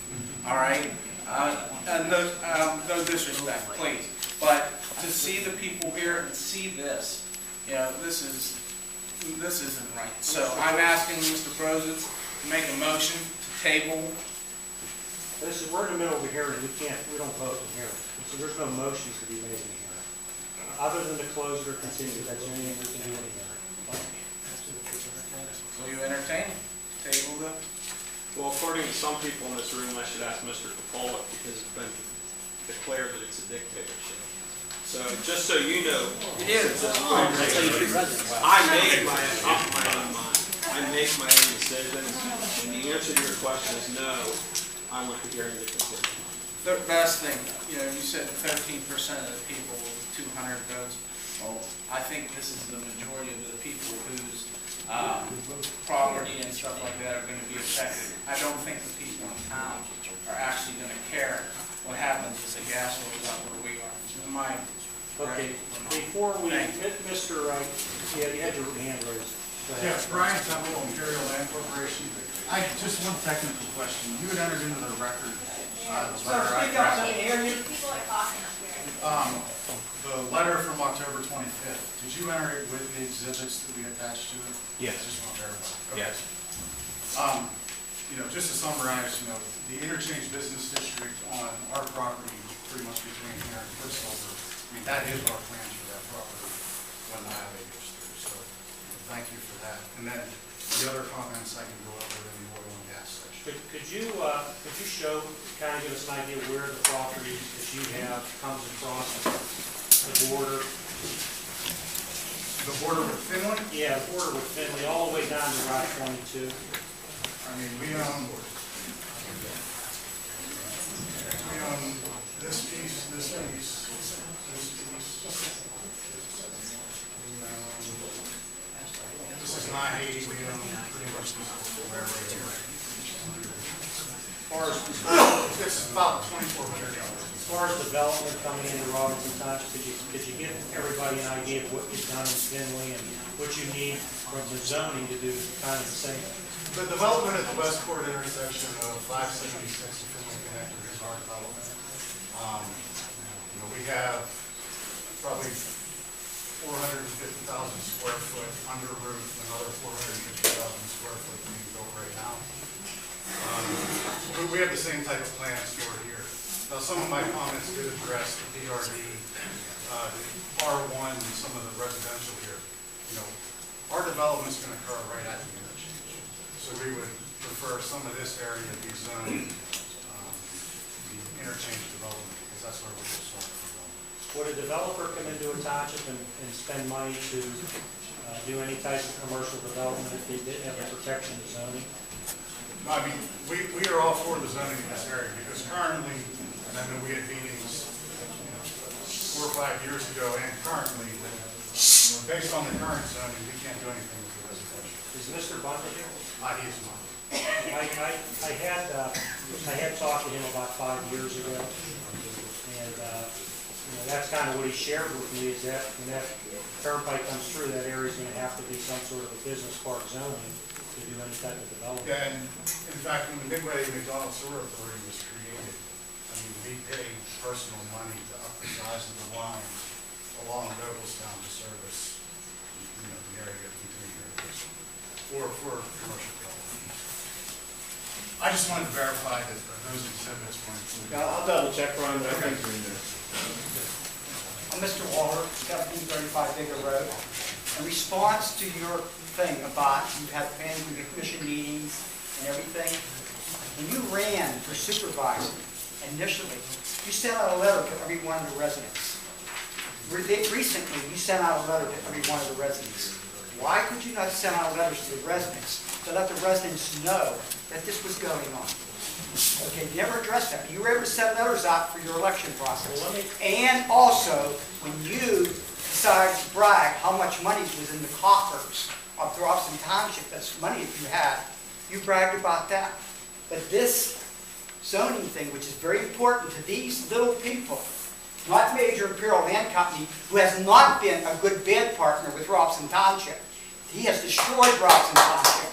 all right? No disrespect, please. But to see the people here and see this, you know, this isn't right. So I'm asking Mr. Prozitz to make a motion to table. We're in the middle of a hearing, we don't vote in here, so there's no motions to be made in here. Other than to close it or continue, that's the only thing we can do in here. Will you entertain? Table the... Well, according to some people in this room, I should ask Mr. Kapolik because it's been declared that it's a dictatorship. So, just so you know, It is. I make my own mind. I make my own decisions, and the answer to your question is no. I want the hearing to continue. The best thing, you know, you said 13% of the people with 200 votes. Well, I think this is the majority of the people whose property and stuff like that are going to be affected. I don't think the people in town are actually going to care what happens as the gas goes up where we are. Okay, before we, Mr. Yeah, you had your hand raised. Yes, Brian Temple, Imperial Land Corporation. Just one technical question. You had entered into the record the letter I drafted. People are talking up here. The letter from October 25th. Did you enter it with the exhibits that we attached to it? Yes. I just want to verify. Okay. Yes. You know, just to summarize, you know, the interchange business district on our property, pretty much between here and Quicksilver, I mean, that is our plan for that property when the highway goes through. So, thank you for that. And then the other comments I can go over in the oil and gas section. Could you show, kind of give us an idea where the property that you have comes across the border? The border with Finland? Yeah, the border with Finley, all the way down to Route 22. I mean, we own this piece, this piece, this piece. This is 980, we own pretty much this railroad here. It's about 2,400 yards. As far as development coming into Robinson Township, could you give everybody an idea of what you've done in Finley and what you need from the zoning to do kind of the same? The development at the Westport intersection of 576 and Finley Connector is our development. You know, we have probably 450,000 square foot under roof, another 450,000 square foot being built right now. We have the same type of plans stored here. Now, some of my comments did address the PRD, the R1, and some of the residential here. You know, our development's going to occur right at the interchange. So we would prefer some of this area to be zoned the interchange development, because that's where we're going to start the development. Would a developer come into a township and spend money to do any type of commercial development if they did have a protection of zoning? I mean, we are all for the zoning in this area, because currently, and I know we had meetings 4 or 5 years ago and currently, based on the current zoning, we can't do anything with the residential. Is Mr. Bunter here? He is not. I had talked to him about 5 years ago, and And that's kind of what he shared with me, is that when that turnpike comes through, that area's gonna have to be some sort of a business park zoning to do any type of development. Yeah, and in fact, when the Midway McDonald Sewer Authority was created, I mean, we paid personal money to up the size of the line along Noblestown to service, you know, the area between here and this, for commercial development. I just wanted to verify that those exhibits were included. I'll double check, Brian, but I think they're in there. I'm Mr. Walter, 1735 Bigger Road. In response to your thing about you've had planning commission meetings and everything, when you ran for supervisor initially, you sent out a letter to every one of the residents. Recently, you sent out a letter to every one of the residents. Why could you not send out letters to the residents to let the residents know that this was going on? Okay, you never addressed that. You were able to send letters out for your election process. And also, when you decided to brag how much money was in the coffers of Robson Township, that's money that you had, you bragged about that. But this zoning thing, which is very important to these little people, not Major Imperial Land Company, who has not been a good bid partner with Robson Township. He has destroyed Robson Township.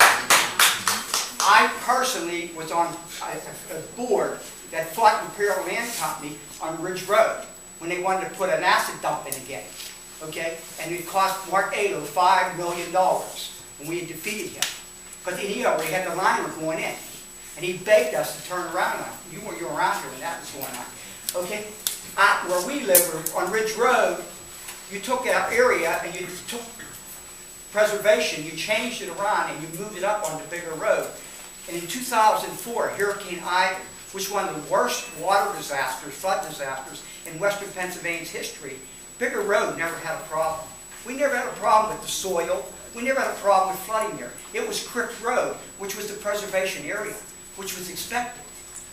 I personally was on a board that fought Imperial Land Company on Ridge Road when they wanted to put an acid dump in again. Okay? And it cost Mark Ado $5 million, and we defeated him. But he already had the liner going in. And he begged us to turn around on it. You were around here when that was going on. Okay? Where we live, on Ridge Road, you took that area and you took preservation, you changed it around and you moved it up on the bigger road. And in 2004, Hurricane Ivan, which was one of the worst water disasters, flood disasters in western Pennsylvania's history, Bigger Road never had a problem. We never had a problem with the soil. We never had a problem with flooding there. It was Crick Road, which was the preservation area, which was expected.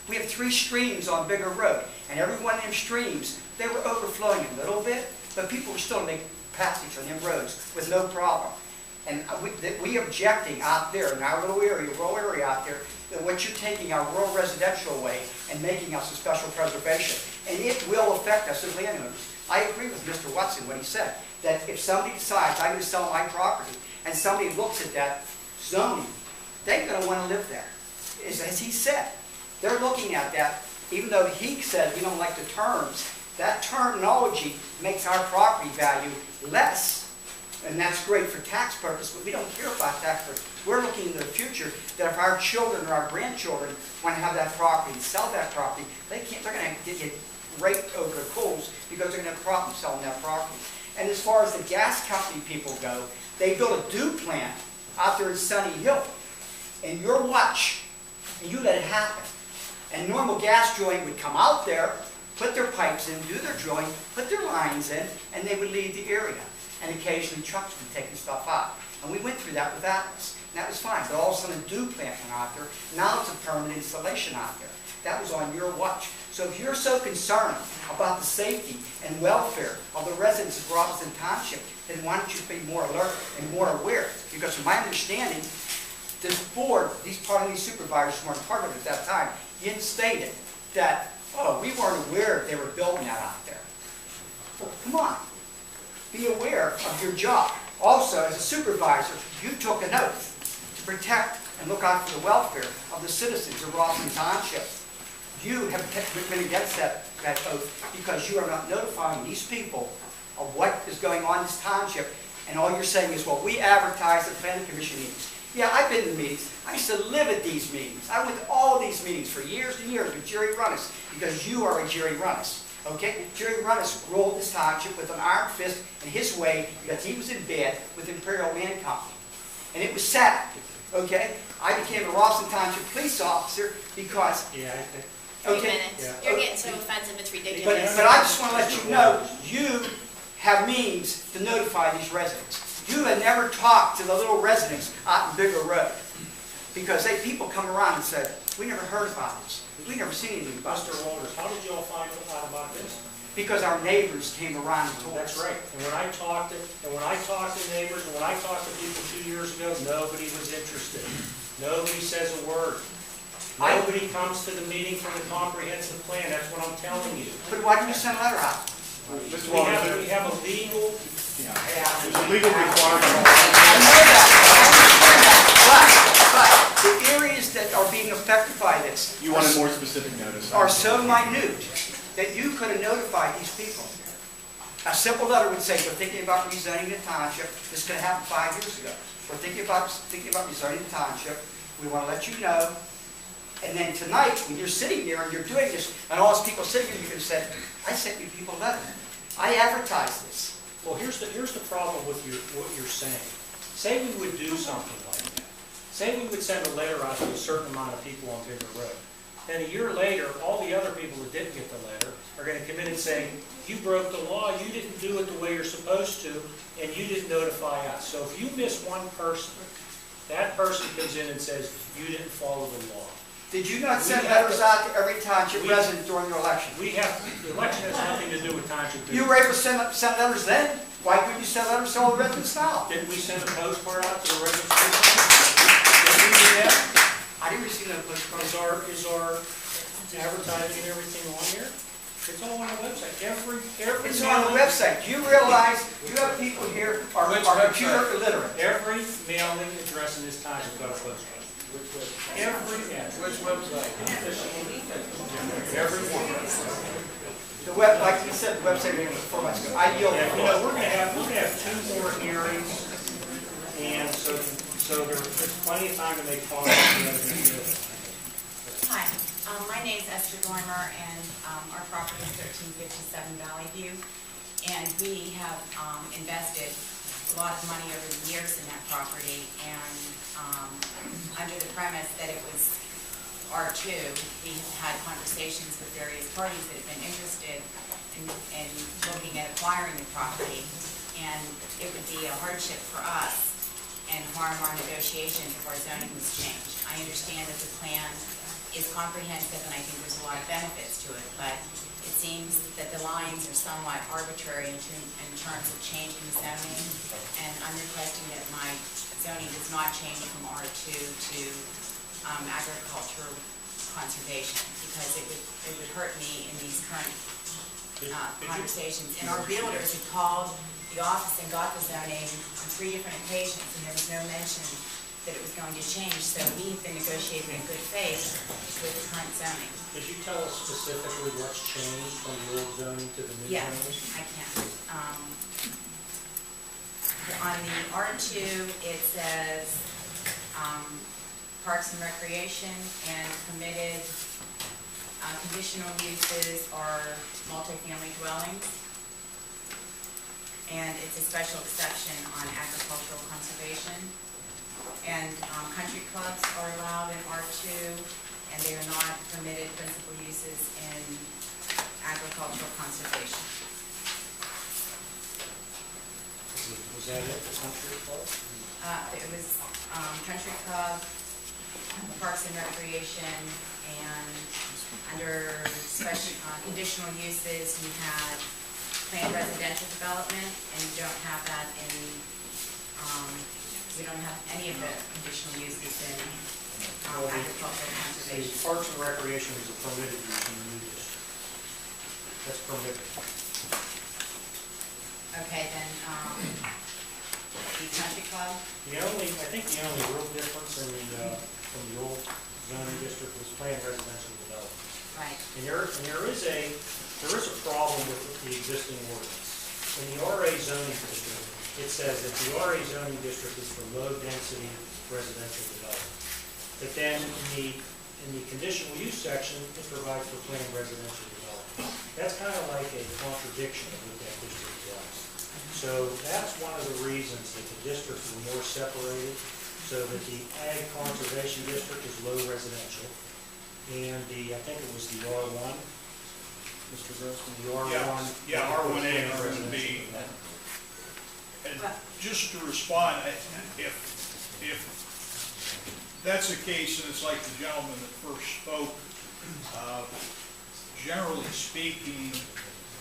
We have 3 streams on Bigger Road, and every one of them streams, they were overflowing a little bit, but people were still making passage on them roads with no problem. And we objecting out there in our little area, rural area out there, that what you're taking our rural residential away and making us a special preservation. And it will affect us as landowners. I agree with Mr. Watson when he said that if somebody decides I'm going to sell my property and somebody looks at that zoning, they're going to want to live there. As he said, they're looking at that, even though he said we don't like the terms, that terminology makes our property value less. And that's great for tax purposes, but we don't care about tax purposes. We're looking into the future that if our children or our grandchildren want to have that property, sell that property, they can't, they're going to get raped over the coals because they're going to have problems selling that property. And as far as the gas company people go, they built a dew plant out there in Sunny Hill. And your watch, and you let it happen. And normal gas drilling would come out there, put their pipes in, do their drilling, put their lines in, and they would leave the area. And occasionally trucks would be taking stuff out. And we went through that with Atlas. And that was fine. But all of a sudden a dew plant went out there. Now it's a permanent installation out there. That was on your watch. So if you're so concerned about the safety and welfare of the residents of Robinson Township, then why don't you be more alert and more aware? Because from my understanding, this board, these supervisors weren't part of it at that time, yet stated that, oh, we weren't aware they were building that out there. Well, come on. Be aware of your job. Also, as a supervisor, you took an oath to protect and look out for the welfare of the citizens of Robinson Township. You have been against that oath because you are not notifying these people of what is going on in this township, and all you're saying is, well, we advertise at planning commission meetings. Yeah, I've been to meetings. I used to live at these meetings. I went to all these meetings for years and years with Jerry Runnis, because you are a Jerry Runnis. Okay? Jerry Runnis ruled this township with an iron fist in his way because he was in bed with Imperial Land Company. And it was sad. Okay? I became a Robinson Township police officer because... Yeah, Okay. 3 minutes. Yeah. You're getting so offensive, it's ridiculous. But I just want to let you know, you have means to notify these residents. You have never talked to the little residents out in Bigger Road. Because people come around and say, we never heard about this. We never seen anything about this. Mr. Walters, how did you all find out about this? Because our neighbors came around and told us. That's right. And when I talked to neighbors, and when I talked to people 2 years ago, nobody was interested. Nobody says a word. Nobody comes to the meeting for the comprehensive plan. That's what I'm telling you. But why didn't you send a letter out? Mr. We have, Walker, we have a legal, there's a legal requirement. I know that, I understand that, but the areas that are being affected by this You wanted more specific notice. are so minute that you could have notified these people. A simple letter would say, we're thinking about rezoning the township, this could have happened 5 years ago. We're thinking about rezoning the township, we want to let you know. And then tonight, when you're sitting there and you're doing this, and all those people sitting here, you can say, I sent you people a letter. I advertised this. well, here's the problem with what you're saying. Say we would do something like that. Say we would send a letter out to a certain amount of people on Bigger Road. Then a year later, all the other people that didn't get the letter are going to come in and say, you broke the law, you didn't do it the way you're supposed to, and you didn't notify us. So if you miss one person, that person comes in and says, you didn't follow the law. Did you not send letters out to every township resident during your election? The election has nothing to do with township business. You were able to send letters then? Why couldn't you send letters to all the residents now? Didn't we send a postcard out to the residents? Didn't we do that? I didn't receive that postcard. Is our advertising and everything on here? It's all on the website. Every It's on the website. Do you realize you have people here are computer illiterate? Every mailing address in this town has got a postcard. Every address. Which website? Every one. The web, like you said, the website name was 4 months ago. I yield. Yeah, you know, we're gonna have 2 more hearings, and so there's plenty of time to make comments. Hi, my name's Esther Dormer, and our property is 1357 Valley View, and we have invested a lot of money over the years in that property, and under the premise that it was R2, we had conversations with various parties that have been interested in looking at acquiring the property, and it would be a hardship for us and harm our negotiations if our zoning was changed. I understand that the plan is comprehensive, and I think there's a lot of benefits to it, but it seems that the lines are somewhat arbitrary in terms of changing zoning, and I'm requesting that my zoning does not change from R2 to agricultural conservation, because it would hurt me in these current conversations. And our builders had called the office and got the zoning on 3 different occasions, and there was no mention that it was going to change, so we've been negotiating in good faith with the current zoning. Could you tell us specifically what's changed from the old zoning to the new zoning? Yes, I can. On the R2, it says Parks and Recreation and permitted conditional uses are multifamily dwellings, and it's a special exception on agricultural conservation. And country clubs are allowed in R2, and they are not permitted principal uses in agricultural conservation. Was that it, the country club? It was country club, parks and recreation, and under special conditional uses, you had planned residential development, and you don't have that in, we don't have any of the conditional uses in agricultural conservation. Parks and recreation is a permitted use in the new district. That's permitted. Okay, then, the country club? I think the only real difference in from the old zoning district was planned residential development. Right. And there is a problem with the existing ordinance. In the RA zoning district, it says that the RA zoning district is for low-density residential development. But then in the conditional use section, it provides for planned residential development. That's kind of like a contradiction of what that district does. So that's one of the reasons that the districts were more separated, so that the ag conservation district is low residential, and I think it was the R1, Mr. Grossman, the R1. Yeah, R1A and R1B. And just to respond, if that's the case, and it's like the gentleman that first spoke, generally speaking,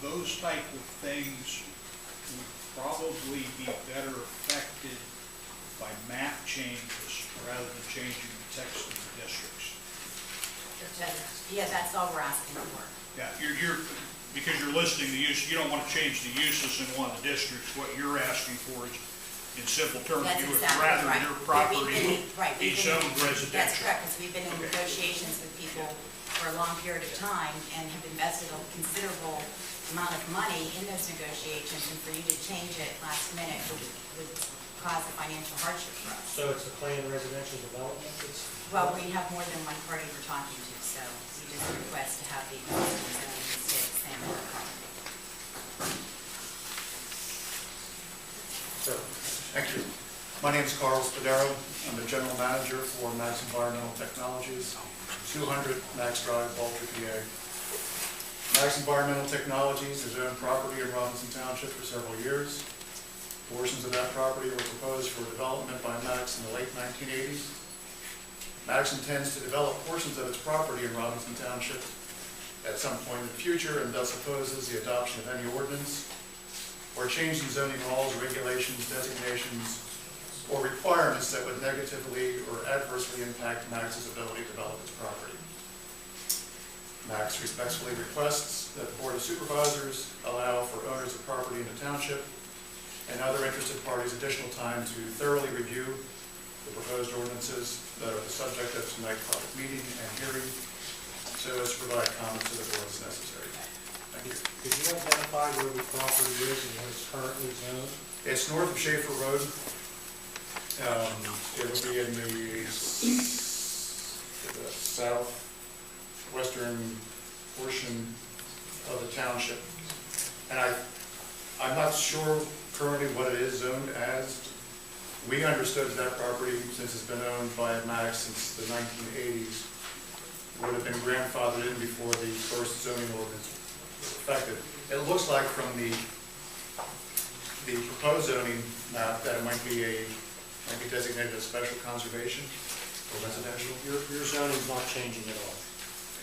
those type of things would probably be better affected by map changes rather than changing the text of the districts. Yeah, that's all we're asking for. Yeah, because you're listing the use, you don't want to change the uses in one of the districts. What you're asking for is, in simple terms, That's you would exactly rather right. your Yeah, property right, be zoned residential. That's correct, because we've been in negotiations with people for a long period of time and have invested a considerable amount of money in those negotiations, and for you to change it last minute would cause a financial hardship for us. So it's the planned residential development? Well, we have more than one party we're talking to, so we just request to have the existing zoning stay the same for our property. Thank you. My name is Carl Spadaro. I'm the general manager for Max Environmental Technologies, 200 Max Drive, Baltimore, PA. Max Environmental Technologies has owned property in Robinson Township for several years. Portions of that property were proposed for development by Max in the late 1980s. Max intends to develop portions of its property in Robinson Township at some point in the future, and thus opposes the adoption of any ordinance or change in zoning laws, regulations, designations, or requirements that would negatively or adversely impact Max's ability to develop its property. Max respectfully requests that the Board of Supervisors allow for owners of property in the township and other interested parties additional time to thoroughly review the proposed ordinances that are the subject of tonight's public meeting and hearing, so as to provide comments to the board as necessary. Thank you. Could you identify where the property is and what it's currently zoned? It's north of Schaefer Road. It will be in the southwestern portion of the township. And I'm not sure currently what it is zoned as. We understood that property, since it's been owned by Max since the 1980s, would have been grandfathered in before the first zoning ordinance was effective. It looks like from the proposed zoning map that it might be designated as special conservation or residential. Your zoning's not changing at all?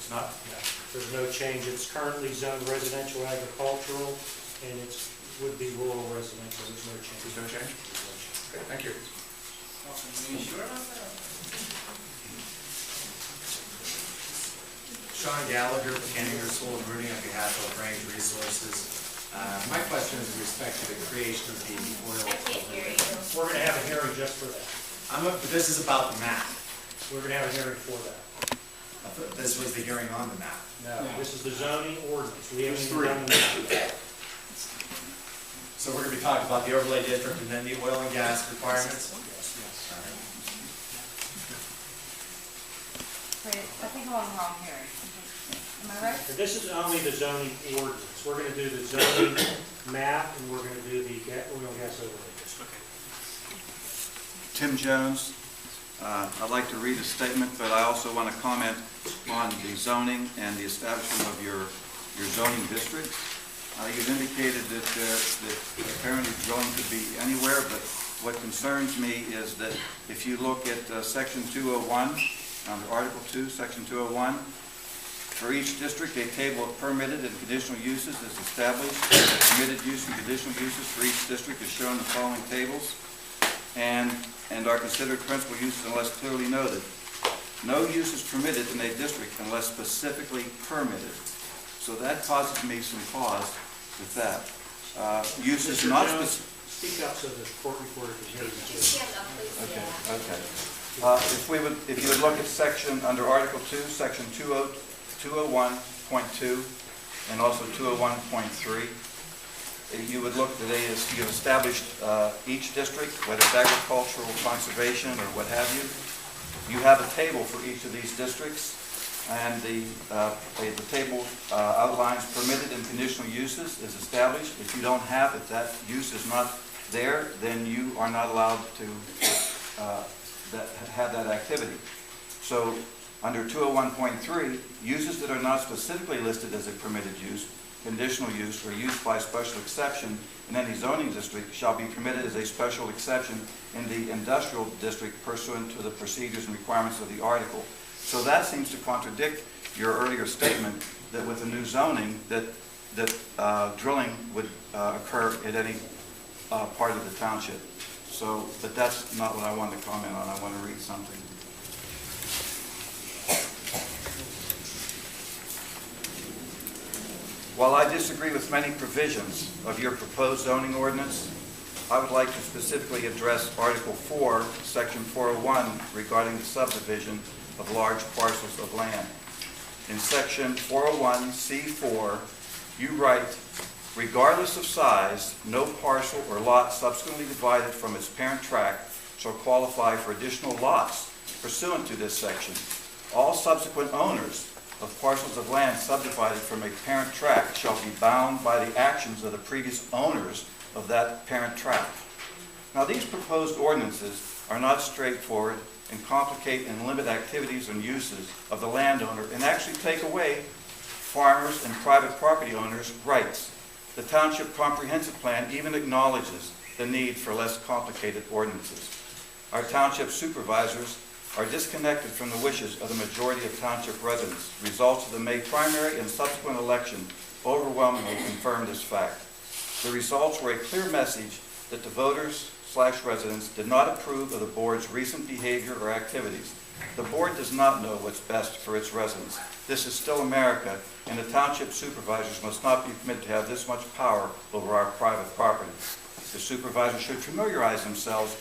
It's not? No. There's no change. It's currently zoned residential agricultural, and it would be rural residential. There's no change. There's no change? Okay, thank you. Sean Gallagher, Canninger, Soul and Rooney on behalf of Range Resources. My question is with respect to the creation of the oil. I can't hear you. We're going to have a hearing just for that. But this is about the map. We're going to have a hearing for that. I thought this was the hearing on the map. No, this is the zoning ordinance. We haven't even done the map. So we're going to be talking about the overlay district and then the oil and gas requirements? Wait, I think I'm on the wrong hearing. Am I right? This is only the zoning ordinance. We're going to do the zoning map, and we're going to do the oil and gas overlay district. Tim Jones. I'd like to read a statement, but I also want to comment on the zoning and the establishment of your zoning district. You've indicated that apparently drilling could be anywhere, but what concerns me is that if you look at Section 201, under Article 2, Section 201, for each district, a table of permitted and conditional uses is established. Permitted use and conditional uses for each district is shown in the following tables, and are considered principal uses unless clearly noted. No use is permitted in a district unless specifically permitted. So that causes me some pause with that. Use is not specific. Speak up so the court reporter can hear you. Stand up, please. Okay. If you would look at section under Article 2, Section 201.2 and also 201.3, you would look that you've established each district, whether it's agricultural, conservation, or what have you. You have a table for each of these districts, and the table outlines permitted and conditional uses is established. If you don't have it, that use is not there, then you are not allowed to have that activity. So under 201.3, uses that are not specifically listed as a permitted use, conditional use, or used by special exception in any zoning district shall be permitted as a special exception in the industrial district pursuant to the procedures and requirements of the article. So that seems to contradict your earlier statement that with the new zoning that drilling would occur at any part of the township. So, but that's not what I wanted to comment on. I want to read something. While I disagree with many provisions of your proposed zoning ordinance, I would like to specifically address Article 4, Section 401, regarding the subdivision of large parcels of land. In Section 401C4, you write, regardless of size, no parcel or lot subsequently divided from its parent tract shall qualify for additional lots pursuant to this section. All subsequent owners of parcels of land subdivided from a parent tract shall be bound by the actions of the previous owners of that parent tract. Now, these proposed ordinances are not straightforward and complicate and limit activities and uses of the landowner and actually take away farmers and private property owners' rights. The Township Comprehensive Plan even acknowledges the need for less complicated ordinances. Our township supervisors are disconnected from the wishes of the majority of township residents. Results of the May primary and subsequent election overwhelmingly confirmed this fact. The results were a clear message that the voters/residents did not approve of the board's recent behavior or activities. The board does not know what's best for its residents. This is still America, and the township supervisors must not be permitted to have this much power over our private property. The supervisors should familiarize themselves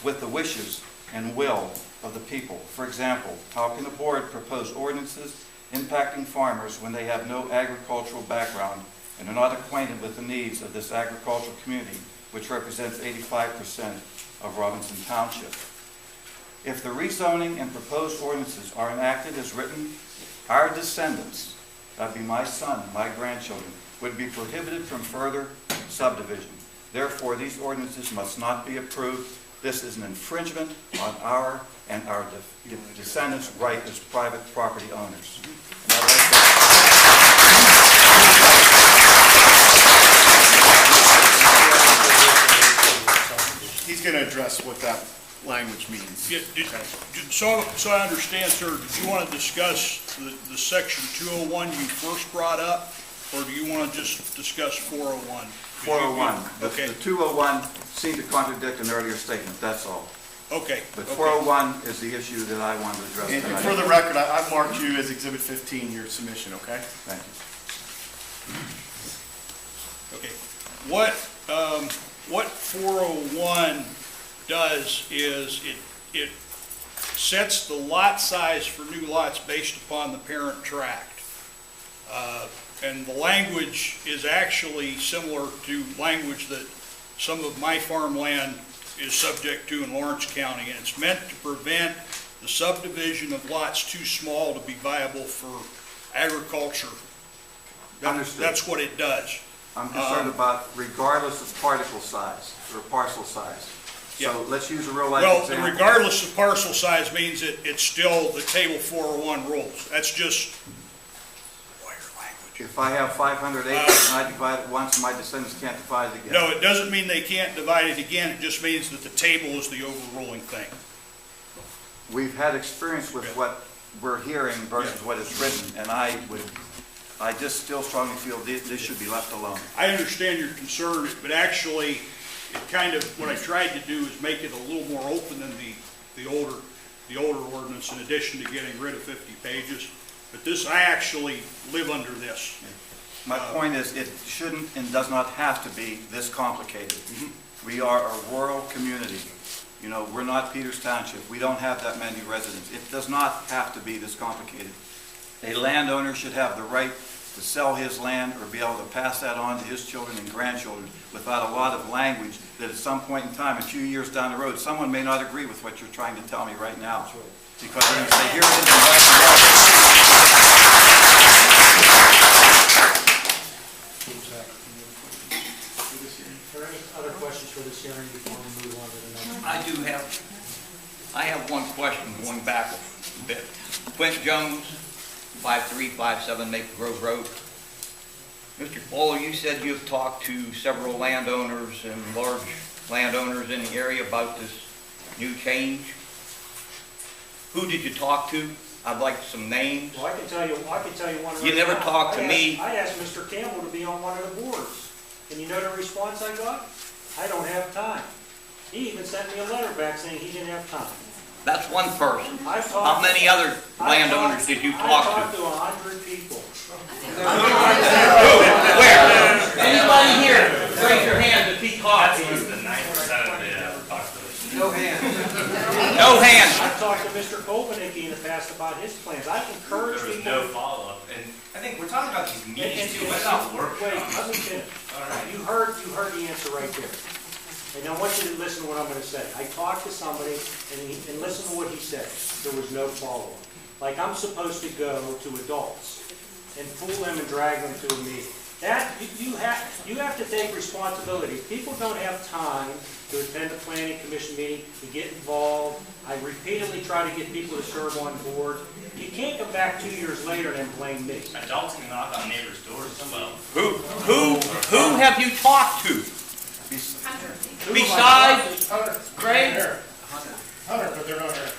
with the wishes and will of the people. For example, how can the board propose ordinances impacting farmers when they have no agricultural background and are not acquainted with the needs of this agricultural community, which represents 85% of Robinson Township? If the rezoning and proposed ordinances are enacted as written, our descendants, that'd be my son, my grandchildren, would be prohibited from further subdivision. Therefore, these ordinances must not be approved. This is an infringement on our and our descendants' right as private property owners. And I'd like to... He's going to address what that language means. Yeah, so I understand, sir, did you want to discuss the section 201 you first brought up, or do you want to just discuss 401? 401. Okay. The 201 seemed to contradict an earlier statement, that's all. Okay. But 401 is the issue that I wanted to address tonight. And for the record, I've marked you as Exhibit 15, your submission, okay? Thank you. Okay. What 401 does is it sets the lot size for new lots based upon the parent tract. And the language is actually similar to language that some of my farmland is subject to in Lawrence County, and it's meant to prevent the subdivision of lots too small to be viable for agriculture. Understood. That's what it does. I'm concerned about regardless of particle size or parcel size. Yeah. So let's use a real life Well, example. regardless of parcel size means it's still the table 401 rules. That's just If I have 500 acres and I divide it once, my descendants can't divide it again. No, it doesn't mean they can't divide it again. It just means that the table is the overruling thing. We've had experience with what we're hearing versus what is written, and I just still strongly feel this should be left alone. I understand your concern, but actually, what I tried to do is make it a little more open than the older ordinance, in addition to getting rid of 50 pages. But this, I actually live under this. My point is, it shouldn't and does not have to be this complicated. We are a rural community. You know, we're not Peters Township. We don't have that many residents. It does not have to be this complicated. A landowner should have the right to sell his land or be able to pass that on to his children and grandchildren without a lot of language that at some point in time, a few years down the road, someone may not agree with what you're trying to tell me right now. Because they're going to say, here it is in black and white. Are there any other questions for this hearing before we move on to the next? I have one question going back a bit. Quint Jones, 5357 Maple Grove Road. Mr. Fuller, you said you've talked to several landowners and large landowners in the area about this new change. Who did you talk to? I'd like some names. Well, I can tell you one. You never talked to me. I asked Mr. Campbell to be on one of the boards. And you know the response I got? I don't have time. He even sent me a letter back saying he didn't have time. That's one person. How many other landowners did you talk to? I talked to 100 people. Where? Anybody here, raise your hand if he talked to you. No hands. No hands. I've talked to Mr. Kolbenicki in the past about his plans. I encourage There was people. no follow-up, and I think we're talking about these meetings too, what about work? Wait, let me finish. You heard the answer right there. And I want you to listen to what I'm going to say. I talked to somebody, and listen to what he said. There was no follow-up. Like I'm supposed to go to adults and fool them and drag them to a meeting. That, you have to take responsibility. People don't have time to attend a planning commission meeting, to get involved. I repeatedly try to get people to serve on board. You can't come back 2 years later and then blame me. Adults can knock on neighbors' doors as well. Who have you talked to? Besides Craig? Hunter, but they're not here.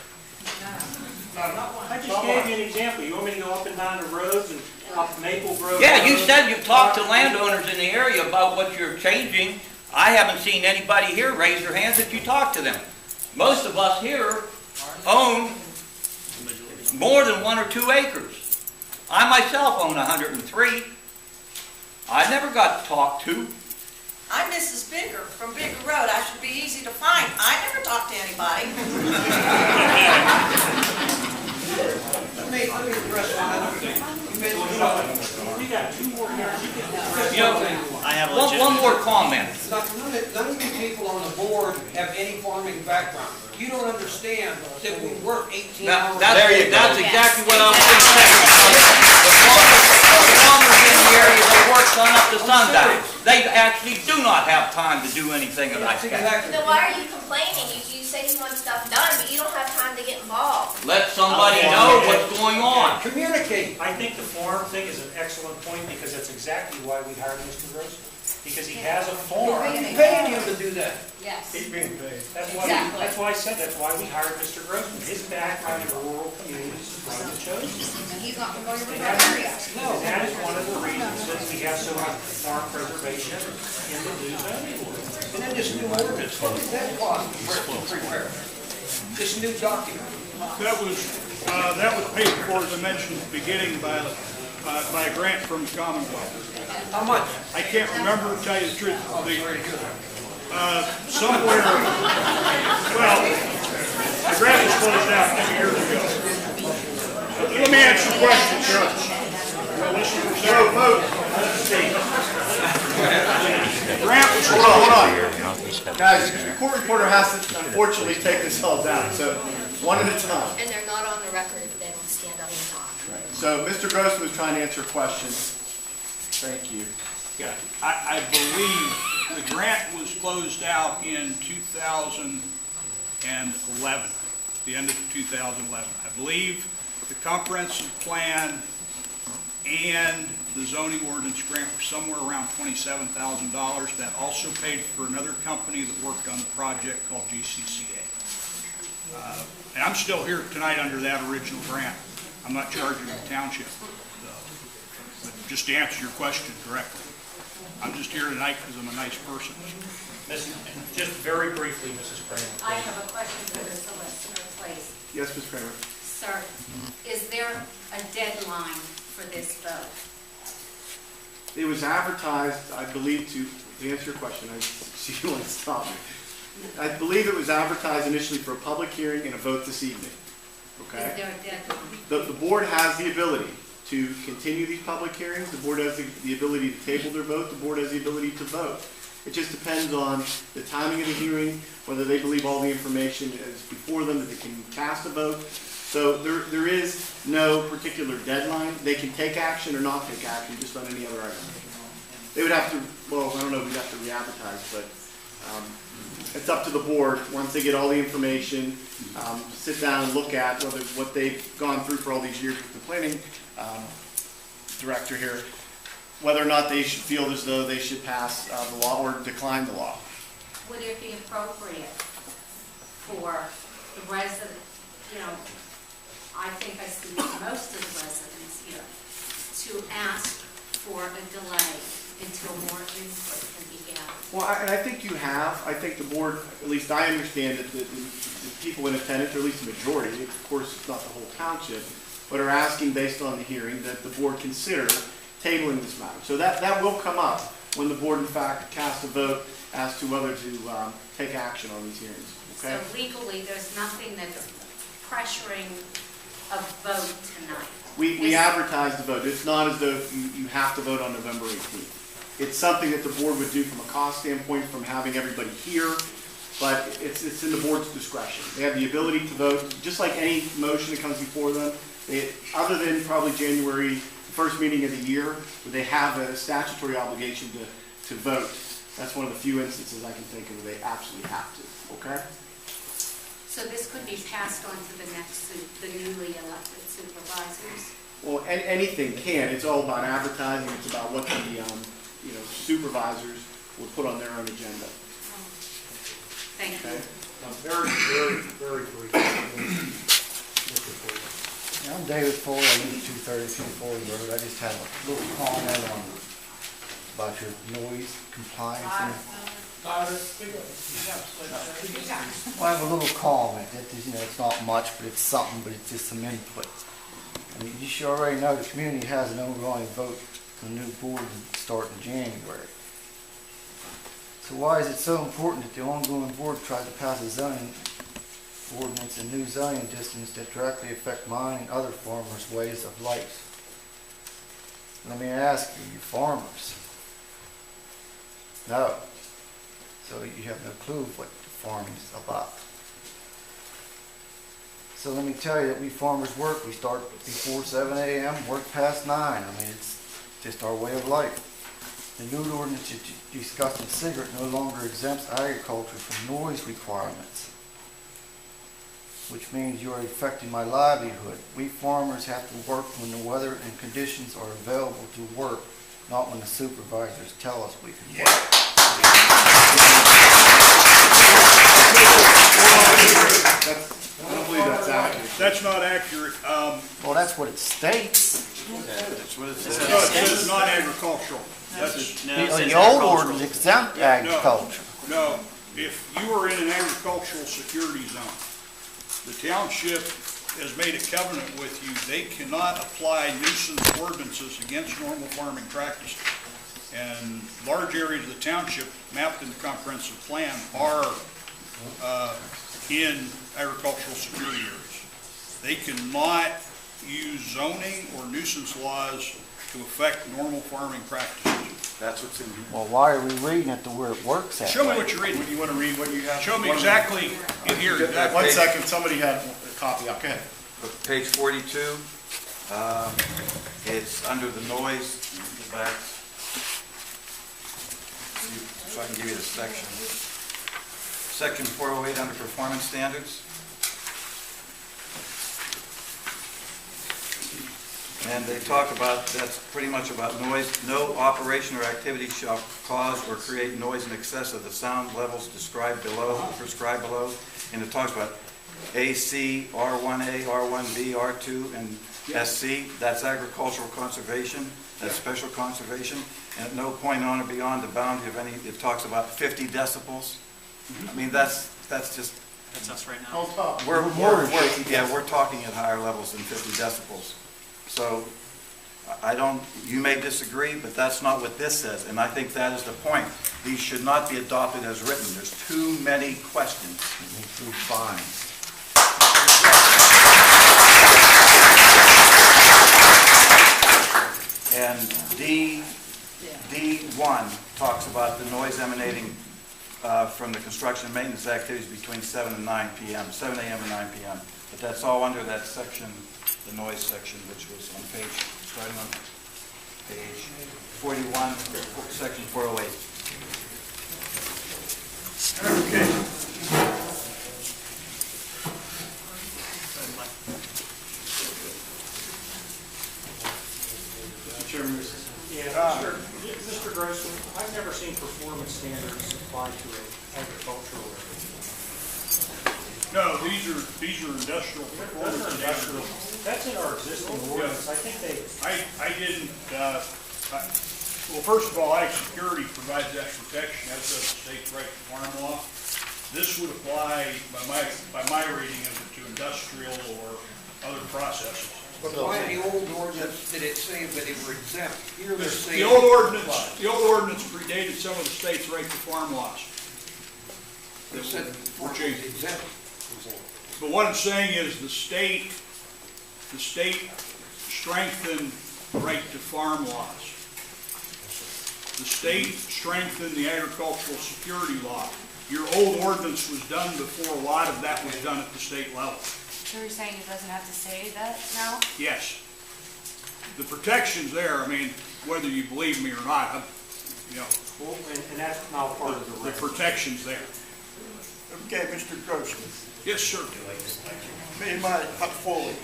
I just gave you an example. You want me to go up and down the roads and up Maple Grove? Yeah, you said you've talked to landowners in the area about what you're changing. I haven't seen anybody here raise their hands that you talked to them. Most of us here own more than 1 or 2 acres. I myself own 103. I never got talked to. I'm Mrs. Bigger from Bigger Road. I should be easy to find. I never talk to anybody. Let me address one. You got 2 more years. You know, I have one more comment. None of you people on the board have any farming background. You don't understand that we work 18 hours. That's exactly what I was going to say. The farmers in the area, they work sun up to sundown. They actually do not have time to do anything like that. Then why are you complaining? You say you want stuff done, but you don't have time to get involved. Let somebody know what's going on. Communicate. I think the farm thing is an excellent point because that's exactly why we hired Mr. Grossman. Because he has a farm. You're paying him to do that. Yes. He's being paid. That's Exactly. why I said that's why we hired Mr. Grossman. His background in rural communities is from the chosen. And he's not familiar with And that area. that is one of the reasons that we have so much farm preservation in the new zoning ordinance. And then this new ordinance, what is that cost to prepare? This new document. That was paid for, as I mentioned at the beginning, by a grant from the Commonwealth. How much? I can't remember, to tell you the truth. Somewhere, well, the grant was closed out 2 years ago. Let me answer your question, sir. The grant was Hold on. Guys, the court reporter has to unfortunately take this all down, so one at a time. And they're not on the record if they don't stand up and talk. So Mr. Grossman was trying to answer a question. Thank you. Yeah, I believe the grant was closed out in 2011, the end of 2011. I believe the comprehensive plan and the zoning ordinance grant were somewhere around $27,000. That also paid for another company that worked on the project called GCCA. And I'm still here tonight under that original grant. I'm not charging the township. But just to answer your question directly, I'm just here tonight because I'm a nice person. Just very briefly, Mrs. Kramer. I have a question for the solicitor, please. Yes, Ms. Kramer. Sir, is there a deadline for this vote? It was advertised, I believe, to answer your question. I see you want to stop me. I believe it was advertised initially for a public hearing and a vote this evening. Okay? Is there a deadline? The board has the ability to continue these public hearings. The board has the ability to table their vote. The board has the ability to vote. It just depends on the timing of the hearing, whether they believe all the information is before them, that they can cast a vote. So there is no particular deadline. They can take action or not take action, just on any other item. They would have to, well, I don't know if we'd have to re-advertise, but it's up to the board. Once they get all the information, sit down and look at what they've gone through for all these years with the planning director here, whether or not they should feel as though they should pass the law or decline the law. Would it be appropriate for the resident, I think I speak to most of the residents here, to ask for a delay until more input can be gathered? Well, and I think you have. I think the board, at least I understand that the people in attendance, or at least the majority, of course it's not the whole township, but are asking based on the hearing that the board consider tabling this matter. So that will come up when the board in fact casts a vote as to whether to take action on these hearings, okay? So legally, there's nothing that's pressuring a vote tonight. We advertise the vote. It's not as though you have to vote on November 18th. It's something that the board would do from a cost standpoint, from having everybody here, but it's in the board's discretion. They have the ability to vote, just like any motion that comes before them. Other than probably January, the first meeting of the year, where they have a statutory obligation to vote. That's one of the few instances I can think of where they absolutely have to, okay? So this could be passed on to the next, the newly elected supervisors? Well, anything can. It's all about advertising. It's about what the supervisors will put on their own agenda. Thank you. Okay? Very brief. Mr. Ford. I'm David Ford, I live at 232 Ford Road. I just have a little comment on about your noise compliance. Well, I have a little comment. It's not much, but it's something, but it's just some input. I mean, you should already know the community has an overwhelming vote for the new board to start in January. So why is it so important that the ongoing board tries to pass a zoning ordinance and new zoning districts that directly affect mine and other farmers' ways of life? Let me ask you, you farmers? No. So you have no clue what farming is about. So let me tell you that we farmers work. We start before 7 a.m., work past 9. I mean, it's just our way of life. The new ordinance that you discussed in cigarette no longer exempts agriculture from noise requirements, which means you are affecting my livelihood. We farmers have to work when the weather and conditions are available to work, not when the supervisors tell us we can work. I don't believe that's accurate. That's not accurate. Well, that's what it states. That's what it says. No, it says non-agricultural. The old ordinance exempt agriculture. No, if you are in an agricultural security zone, the township has made a covenant with you. They cannot apply nuisance ordinances against normal farming practices. And large areas of the township mapped in the comprehensive plan are in agricultural security areas. They cannot use zoning or nuisance laws to affect normal farming practices. That's what's in here. Well, why are we reading it to where it works at? Show me what you're reading. You want to read what you have? Show me exactly in here. One second, somebody had a copy up. Go ahead. Page 42, it's under the noise, go back, so I can give you the section. Section 408 under performance standards. And they talk about, that's pretty much about noise. No operation or activity shall cause or create noise in excess of the sound levels prescribed below. And it talks about AC, R1A, R1B, R2, and SC. That's agricultural conservation. That's special conservation. And at no point on or beyond the boundary of any, it talks about 50 decibels. I mean, that's just... That's us right now. We're talking at higher levels than 50 decibels. So you may disagree, but that's not what this says, and I think that is the point. These should not be adopted as written. There's too many questions. Too fine. And D1 talks about the noise emanating from the construction and maintenance activities between 7 and 9 p.m., 7 a.m. and 9 p.m. But that's all under that section, the noise section, which was on starting on page 41, section 408. Okay. Mr. Chairman, Mr. Grossman, I've never seen performance standards applied to an agricultural area. No, these are industrial performance standards. That's in our existing ordinance. I think I didn't, well, first of all, ag security provides that protection, as does the state's right to farm law. This would apply, by my reading of it, to industrial or other processes. But why in the old ordinance did it say that they were exempt? Here they're saying. The old ordinance predated some of the state's right to farm laws. It said Were changed. exempt. But what I'm saying is the state strengthened the right to farm laws. The state strengthened the agricultural security law. Your old ordinance was done before a lot of that was done at the state level. So you're saying it doesn't have to say that now? Yes. The protection's there. I mean, whether you believe me or not, Well, and that's now part of the the protection's there. Okay, Mr. Grossman. Yes, sir. Me and my Foley,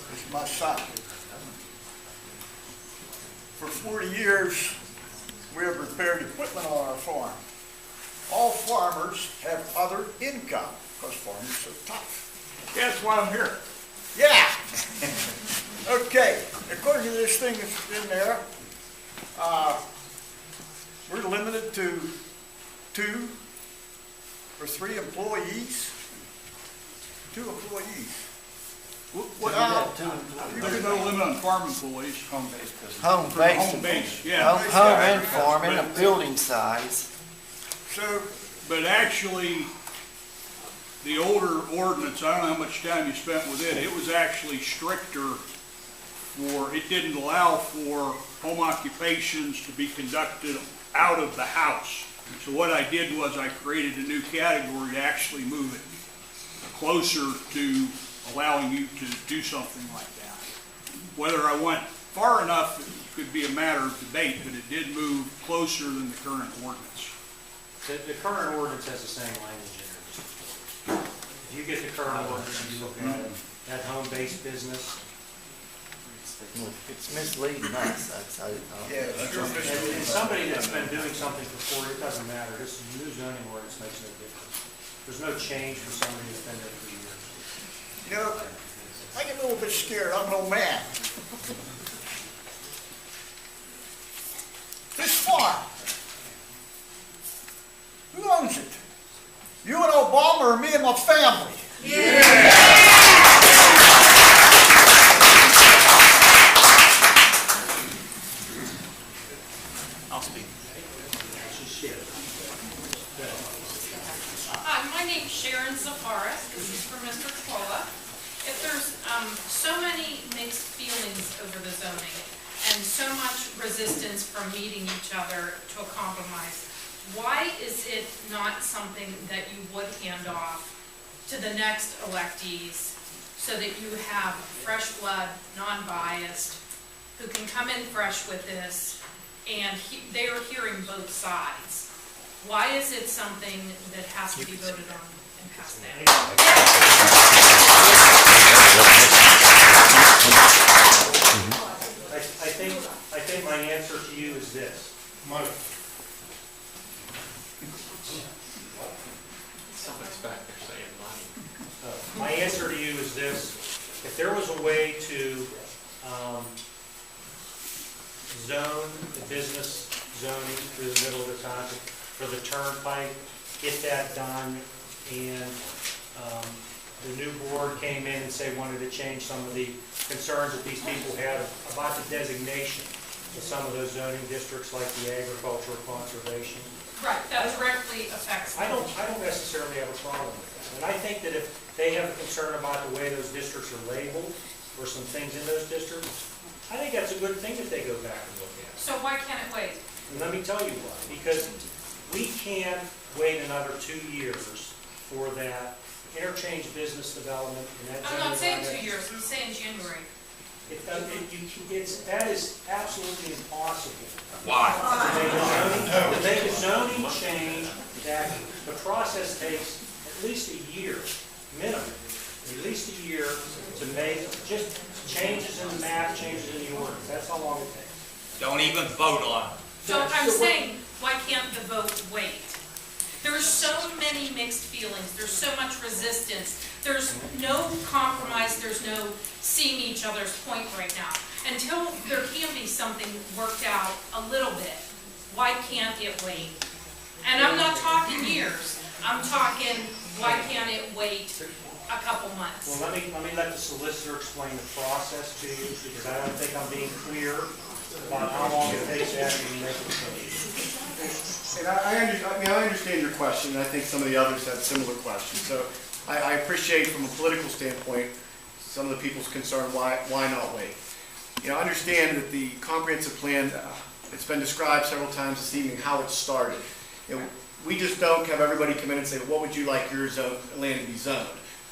this is my son. For 40 years, we have repaired equipment on our farm. All farmers have other income because farming's so tough. Yeah, that's why I'm here. Yeah. Okay, according to this thing that's in there, we're limited to 2 or 3 employees. 2 employees. There's no limit on farm employees. Home-based business. Home base, yeah. Home and farm and a building size. So, but actually, the older ordinance, I don't know how much time you spent with it, it was actually stricter it didn't allow for home occupations to be conducted out of the house. So what I did was I created a new category to actually move it closer to allowing you to do something like that. Whether I went far enough could be a matter of debate, but it did move closer than the current ordinance. The current ordinance has the same language in it. If you get the current ordinance, you look at it, that home-based business. It's misleading us. And somebody that's been doing something for 40, it doesn't matter. This new zoning ordinance makes no difference. There's no change for somebody that's been there for years. You know, I get a little bit scared. I'm an old man. This farm, who owns it? You and Obama or me and my family? I'll speak. Hi, my name's Sharon Zafaris. This is for Mr. Kola. If there's so many mixed feelings over the zoning and so much resistance from meeting each other to a compromise, why is it not something that you would hand off to the next electees so that you have fresh blood, non-biased, who can come in fresh with this, and they are hearing both sides? Why is it something that has to be voted on and passed now? I think my answer to you is this. Somebody's back there saying money. My answer to you is this. If there was a way to zone the business zoning through the middle of the township for the turnpike, get that done, and the new board came in and wanted to change some of the concerns that these people had about the designation of some of those zoning districts like the agricultural conservation. Right, that directly affects them. I don't necessarily have a problem with that. And I think that if they have a concern about the way those districts are labeled or some things in those districts, I think that's a good thing that they go back and look at. So why can't it wait? And let me tell you why. Because we can't wait another 2 years for that interchange business development and that. I'm not saying 2 years, I'm saying January. That is absolutely impossible. Why? To make a zoning change, that the process takes at least a year, minimum, at least a year to make just changes in the map, changes in the ordinance. That's how long it takes. Don't even vote on it. So I'm saying, why can't the vote wait? There's so many mixed feelings, there's so much resistance, there's no compromise, there's no seeing each other's point right now. Until there can be something worked out a little bit, why can't it wait? And I'm not talking years, I'm talking, why can't it wait a couple months. Well, let me let the solicitor explain the process to you, because I don't think I'm being clear about how long it takes to actually make a change. And I understand your question, and I think some of the others have similar questions. So I appreciate from a political standpoint some of the people's concern, why not wait? Understand that the comprehensive plan, it's been described several times this evening how it started. We just don't have everybody come in and say, what would you like your land to be zoned?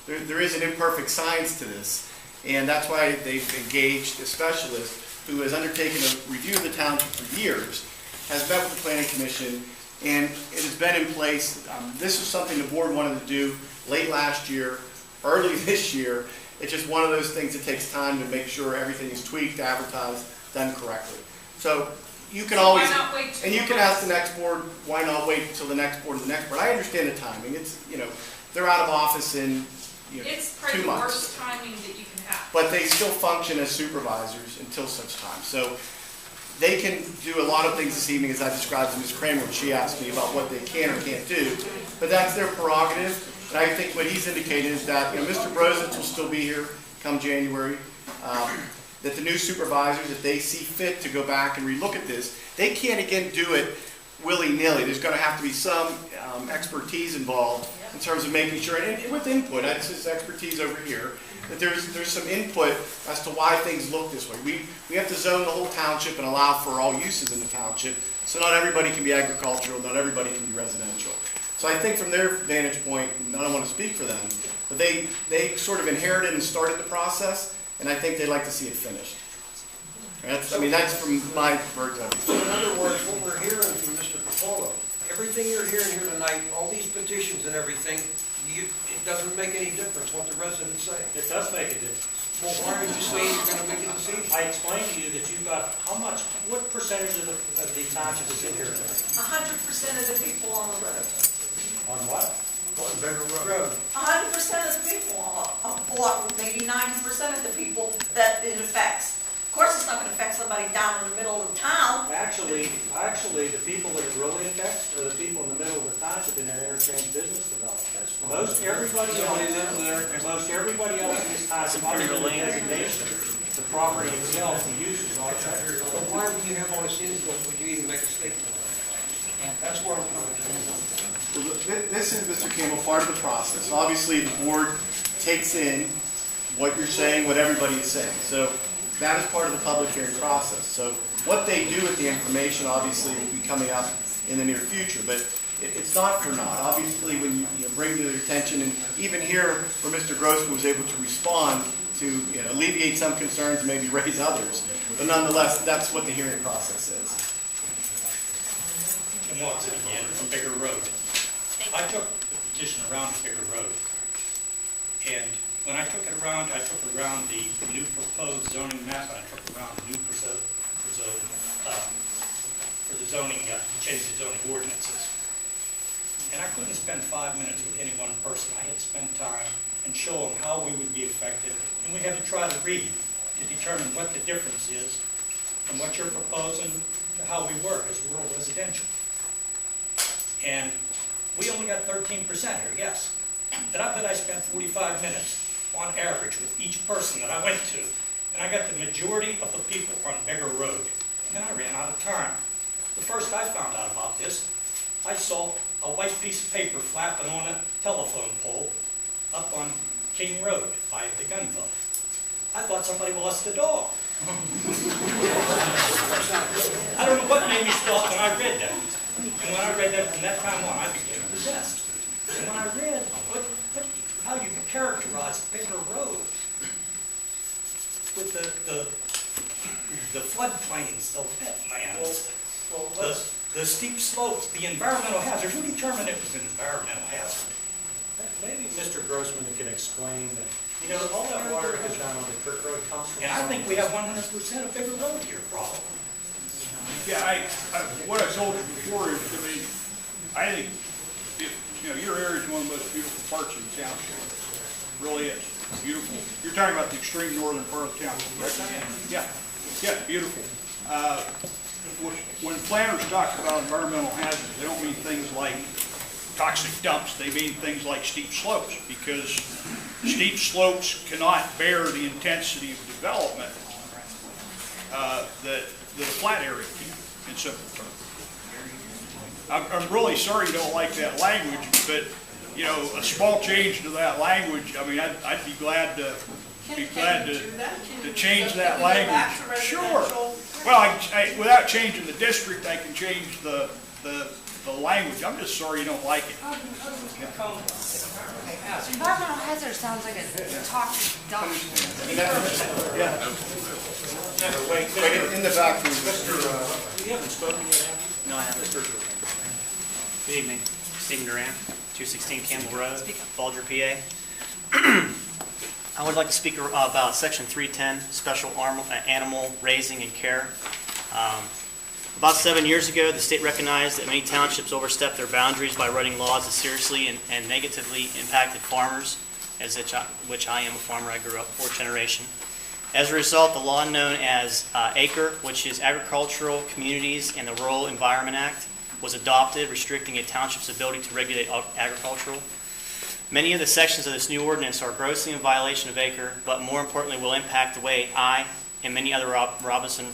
There is an imperfect science to this, and that's why they've engaged a specialist who has undertaken a review of the township for years, has met with the planning commission, and it has been in place. This is something the board wanted to do late last year, early this year. It's just one of those things that takes time to make sure everything is tweaked, advertised, done correctly. So you can always, why not wait 2 and you can months? ask the next board, why not wait until the next board and the next board? I understand the timing. It's, they're out of office in It's 2 probably the months. worst timing that you can have. But they still function as supervisors until such time. So they can do a lot of things this evening, as I described to Ms. Kramer when she asked me about what they can or can't do. But that's their prerogative. And I think what he's indicated is that Mr. Brozovich will still be here come January. That the new supervisors, if they see fit to go back and relook at this, they can't again do it willy-nilly. There's going to have to be some expertise involved in terms of making sure, and with input, that's his expertise over here, that there's some input as to why things look this way. We have to zone the whole township and allow for all uses in the township, so not everybody can be agricultural, not everybody can be residential. So I think from their vantage point, and I don't want to speak for them, but they sort of inherited and started the process, and I think they'd like to see it finished. That's from my bird's eye view. So in other words, what we're hearing from Mr. Capolo, everything you're hearing here tonight, all these petitions and everything, it doesn't make any difference what the residents say. It does make a difference. Well, why are you saying you're going to make a decision? I explained to you that you've got, what percentage of the township is in here? 100% of the people on the road. On what? On Beggar Road. 100% of the people, or maybe 90% of the people that it affects. Of course, it's not going to affect somebody down in the middle of town. Actually, the people that it really affects are the people in the middle of the township in their interchange business development. Most everybody else in this township, other than the designation, the property itself, the uses are affected. But why would you have all this input, would you even make a statement on that? That's where I'm coming from. This is, Mr. Campbell, part of the process. Obviously, the board takes in what you're saying, what everybody is saying. So that is part of the public hearing process. So what they do with the information, obviously, will be coming up in the near future. But it's not for naught. Obviously, when you bring to their attention, and even here, where Mr. Grossman was able to respond to alleviate some concerns and maybe raise others. But nonetheless, that's what the hearing process is. Jim Watson again from Bigger Road. I took the petition around Bigger Road, and when I took it around, I took around the new proposed zoning map, and I took around the new for the zoning, change the zoning ordinances. And I couldn't spend 5 minutes with any one person. I had to spend time and show them how we would be affected, and we had to try to read to determine what the difference is from what you're proposing to how we work as rural residential. And we only got 13% here, yes. But I bet I spent 45 minutes on average with each person that I went to. And I got the majority of the people on Bigger Road. And I ran out of time. The first I found out about this, I saw a white piece of paper flapping on a telephone pole up on King Road by the gun club. I thought somebody lost a dog. I don't know what made me stop when I read that. And when I read that, from that time on, I became possessed. And when I read how you can characterize Bigger Road with the floodplains, the wetlands, the steep slopes, the environmental hazard, who determined it was an environmental hazard? Maybe Mr. Grossman can explain that, all that water that goes down on the Kirk Road comes from... And I think we have 100% of Bigger Road here, probably. Yeah, what I told you before is, I think, your area is one of the most beautiful parts of the township. It really is. Beautiful. You're talking about the extreme northern part of the township, right? Yeah. Yeah, beautiful. When planners talk about environmental hazards, they don't mean things like toxic dumps. They mean things like steep slopes, because steep slopes cannot bear the intensity of development that a flat area can, in simple terms. I'm really sorry you don't like that language, but, you know, a small change to that language, I mean, I'd be glad to change that language. Sure. Well, without changing the district, I can change the language. I'm just sorry you don't like it. Environmental hazard sounds like a talk dump. Yeah. Wait, in the back. You haven't spoken yet, have you? No, I haven't. Good evening, Stephen Duran, 216 Campbell Road, Bulger, PA. I would like to speak about Section 310, Special Animal Raising and Care. About 7 years ago, the state recognized that many townships overstepped their boundaries by writing laws that seriously and negatively impacted farmers, which I am a farmer. I grew up fourth generation. As a result, the law known as ACRE, which is Agricultural Communities and the Rural Environment Act, was adopted, restricting a township's ability to regulate agricultural. Many of the sections of this new ordinance are grossly in violation of ACRE, but more importantly will impact the way I and many other Robinson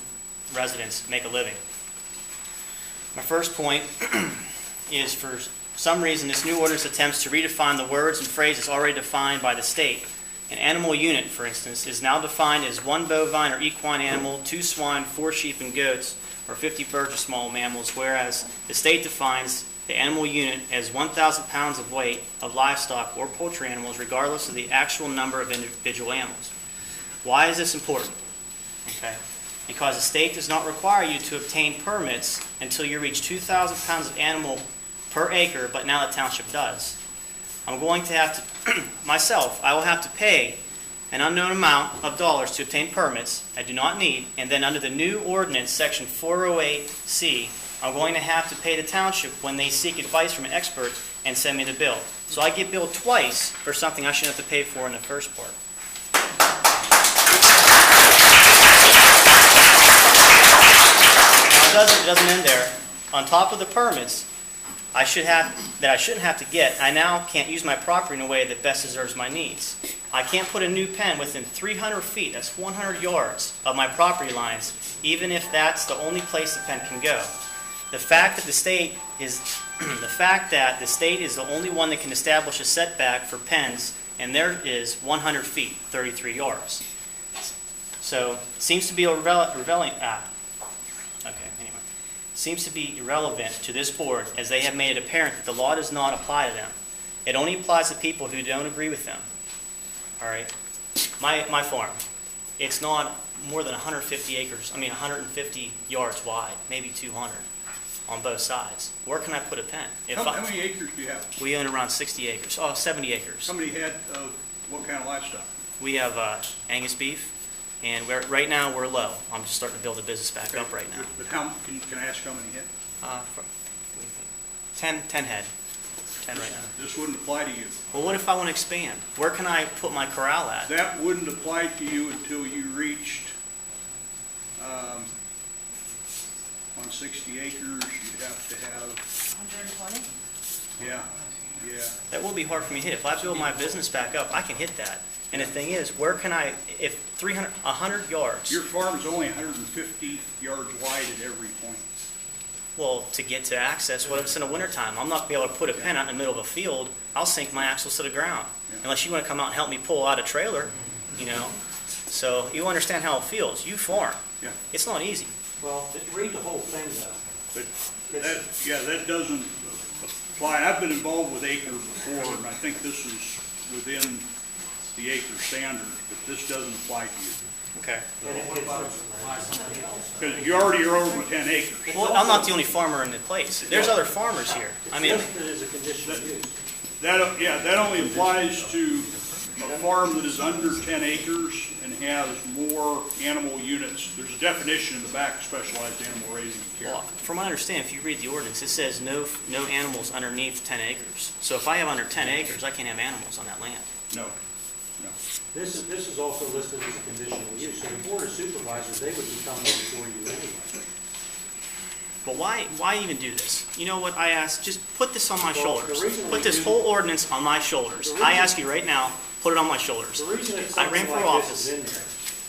residents make a living. My first point is, for some reason, this new ordinance attempts to redefine the words and phrases already defined by the state. An animal unit, for instance, is now defined as 1 bovine or equine animal, 2 swine, 4 sheep and goats, or 50 birds or small mammals, whereas the state defines the animal unit as 1,000 pounds of weight of livestock or poultry animals, regardless of the actual number of individual animals. Why is this important? Okay. Because the state does not require you to obtain permits until you reach 2,000 pounds of animal per acre, but now the township does. I'm going to have to, myself, I will have to pay an unknown amount of dollars to obtain permits I do not need, and then under the new ordinance, Section 408C, I'm going to have to pay the township when they seek advice from an expert and send me the bill. So I get billed twice for something I shouldn't have to pay for in the first part. Now, it doesn't end there. On top of the permits I shouldn't have to get, I now can't use my property in a way that best deserves my needs. I can't put a new pen within 300 feet, that's 100 yards, of my property lines, even if that's the only place the pen can go. The fact that the state is the only one that can establish a setback for pens, and there is 100 feet, 33 yards. So, seems to be irrelevant to this board, as they have made it apparent that the law does not apply to them. It only applies to people who don't agree with them. All right? My farm, it's not more than 150 yards wide, maybe 200 on both sides. Where can I put a pen? How many acres do you have? We own around 60 acres. Oh, 70 acres. Somebody had what kind of livestock? We have Angus beef, and right now we're low. I'm just starting to build a business back up right now. But can I ask how many head? 10 head. 10 right now. This wouldn't apply to you. Well, what if I want to expand? Where can I put my corral at? That wouldn't apply to you until you reached, on 60 acres, you'd have to have... 120? Yeah. That will be hard for me to hit. If I build my business back up, I can hit that. And the thing is, where can I, if 100 yards... Your farm is only 150 yards wide at every point. Well, to get to access, what if it's in the wintertime? I'm not going to be able to put a pen out in the middle of a field. I'll sink my axles to the ground. Yeah. Unless you want to come out and help me pull out a trailer, you know. So you understand how it feels. You farm. Yeah. It's not easy. Well, read the whole thing, though. But that doesn't apply. I've been involved with ACRE before, and I think this is within the ACRE standards, but this doesn't apply to you. Okay. Because you already are over 10 acres. Well, I'm not the only farmer in the place. There's other farmers here. I mean, that only applies to a farm that is under 10 acres and has more animal units. There's a definition in the back of specialized animal raising and care. Well, from what I understand, if you read the ordinance, it says no animals underneath 10 acres. So if I have under 10 acres, I can't have animals on that land. No. This is also listed as a conditional use. So the Board of Supervisors, they would be coming before you anyway. But why even do this? You know what I ask? Just put this on my shoulders. Put this whole ordinance on my shoulders. I ask you right now, put it on my shoulders. The reason that I ran something for like office. this is in there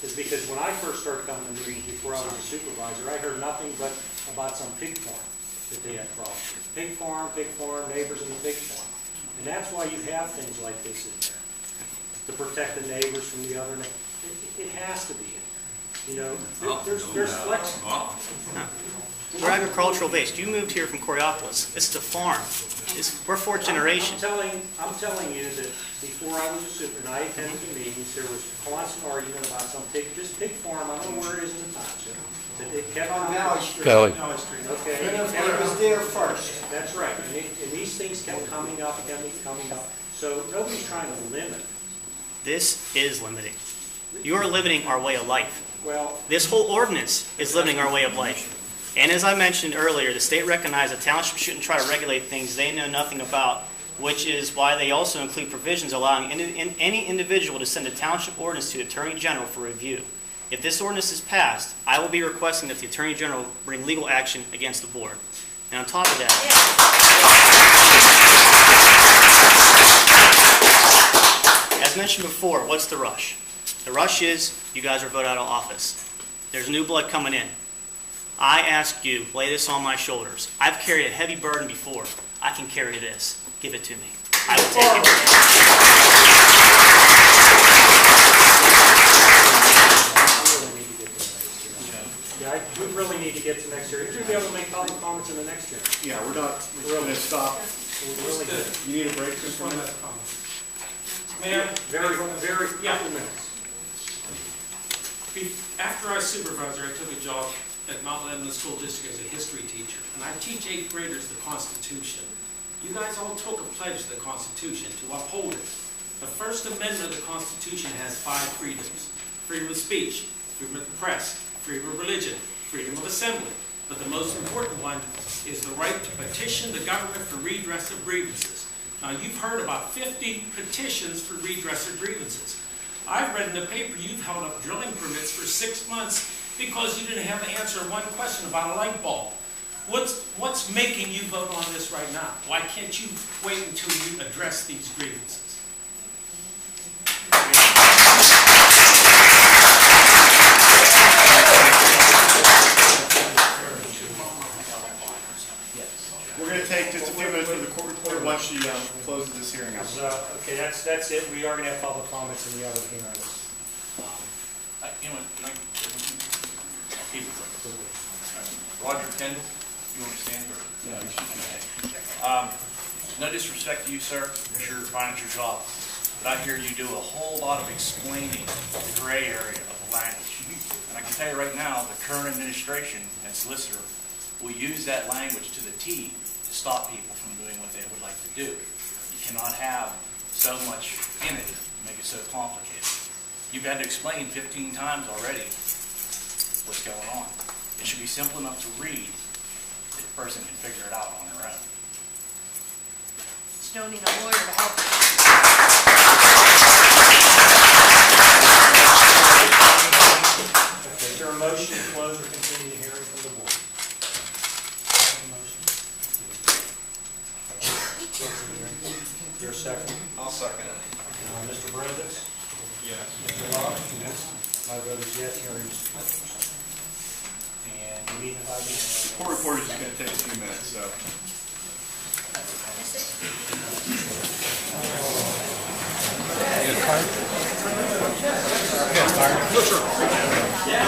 is because when I first started coming to meetings before I was a supervisor, I heard nothing but about some pig farm that they had problems with. Pig farm, neighbors in the pig farm. And that's why you have things like this in there, to protect the neighbors from the other neighbors. It has to be in there. You know, there's flex. We're agricultural based. You moved here from Coriopolis. It's the farm. We're fourth generation. I'm telling you that before I was a super, and I attended the meetings, there was constant argument about this pig farm, I don't know where it is in the township, that they kept on. Valley Street. Valley Street, okay. It was there first. That's right, and these things kept coming up. So nobody's trying to limit. This is limiting. You are limiting our way of life. Well, this whole ordinance is limiting our way of life. And as I mentioned earlier, the state recognized the township shouldn't try to regulate things they know nothing about, which is why they also include provisions allowing any individual to send a township ordinance to the Attorney General for review. If this ordinance is passed, I will be requesting that the Attorney General bring legal action against the board. And on top of that, as mentioned before, what's the rush? The rush is you guys are voted out of office. There's new blood coming in. I ask you, lay this on my shoulders. I've carried a heavy burden before. I can carry this. Give it to me. I will take it. Yeah, we really need to get to next year. You're going to be able to make public comments in the next year. Yeah, we're not, we're going to stop. Really good. You need a break this one? Mayor? Very, couple minutes. After I was supervisor, I took a job at Mount Lebanon School District as a history teacher, and I teach 8th graders the Constitution. You guys all took a pledge to the Constitution to uphold it. The First Amendment of the Constitution has 5 freedoms: freedom of speech, freedom of the press, freedom of religion, freedom of assembly. But the most important one is the right to petition the government for redress of grievances. Now, you've heard about 50 petitions for redress of grievances. I've read in the paper you've held up drilling permits for 6 months because you didn't have to answer one question about a light bulb. What's making you vote on this right now? Why can't you wait until you address these grievances? We're going to take just a few minutes for the court reporter once she closes this hearing up. Okay, that's it. We are going to have public comments in the other hearings. You know what, I'll keep it quick. Roger Kendall, you understand? Yeah, you should. No disrespect to you, sir, because you're fine at your job, but I hear you do a whole lot of explaining the gray area of the language. And I can tell you right now, the current administration and solicitor will use that language to the T to stop people from doing what they would like to do. You cannot have so much in it to make it so complicated. You've had to explain 15 times already what's going on. It should be simple enough to read that the person can figure it out on their own. Just don't need a lawyer to help you. Okay, is there a motion to close or continue the hearing from the board? Is there a second? I'll second it. Mr. Brendis? Yes. Mr. Locke? Yes. My vote is yes, hearing is closed. And we meet in 5 minutes. Court reporter is going to take a few minutes, so. Yeah.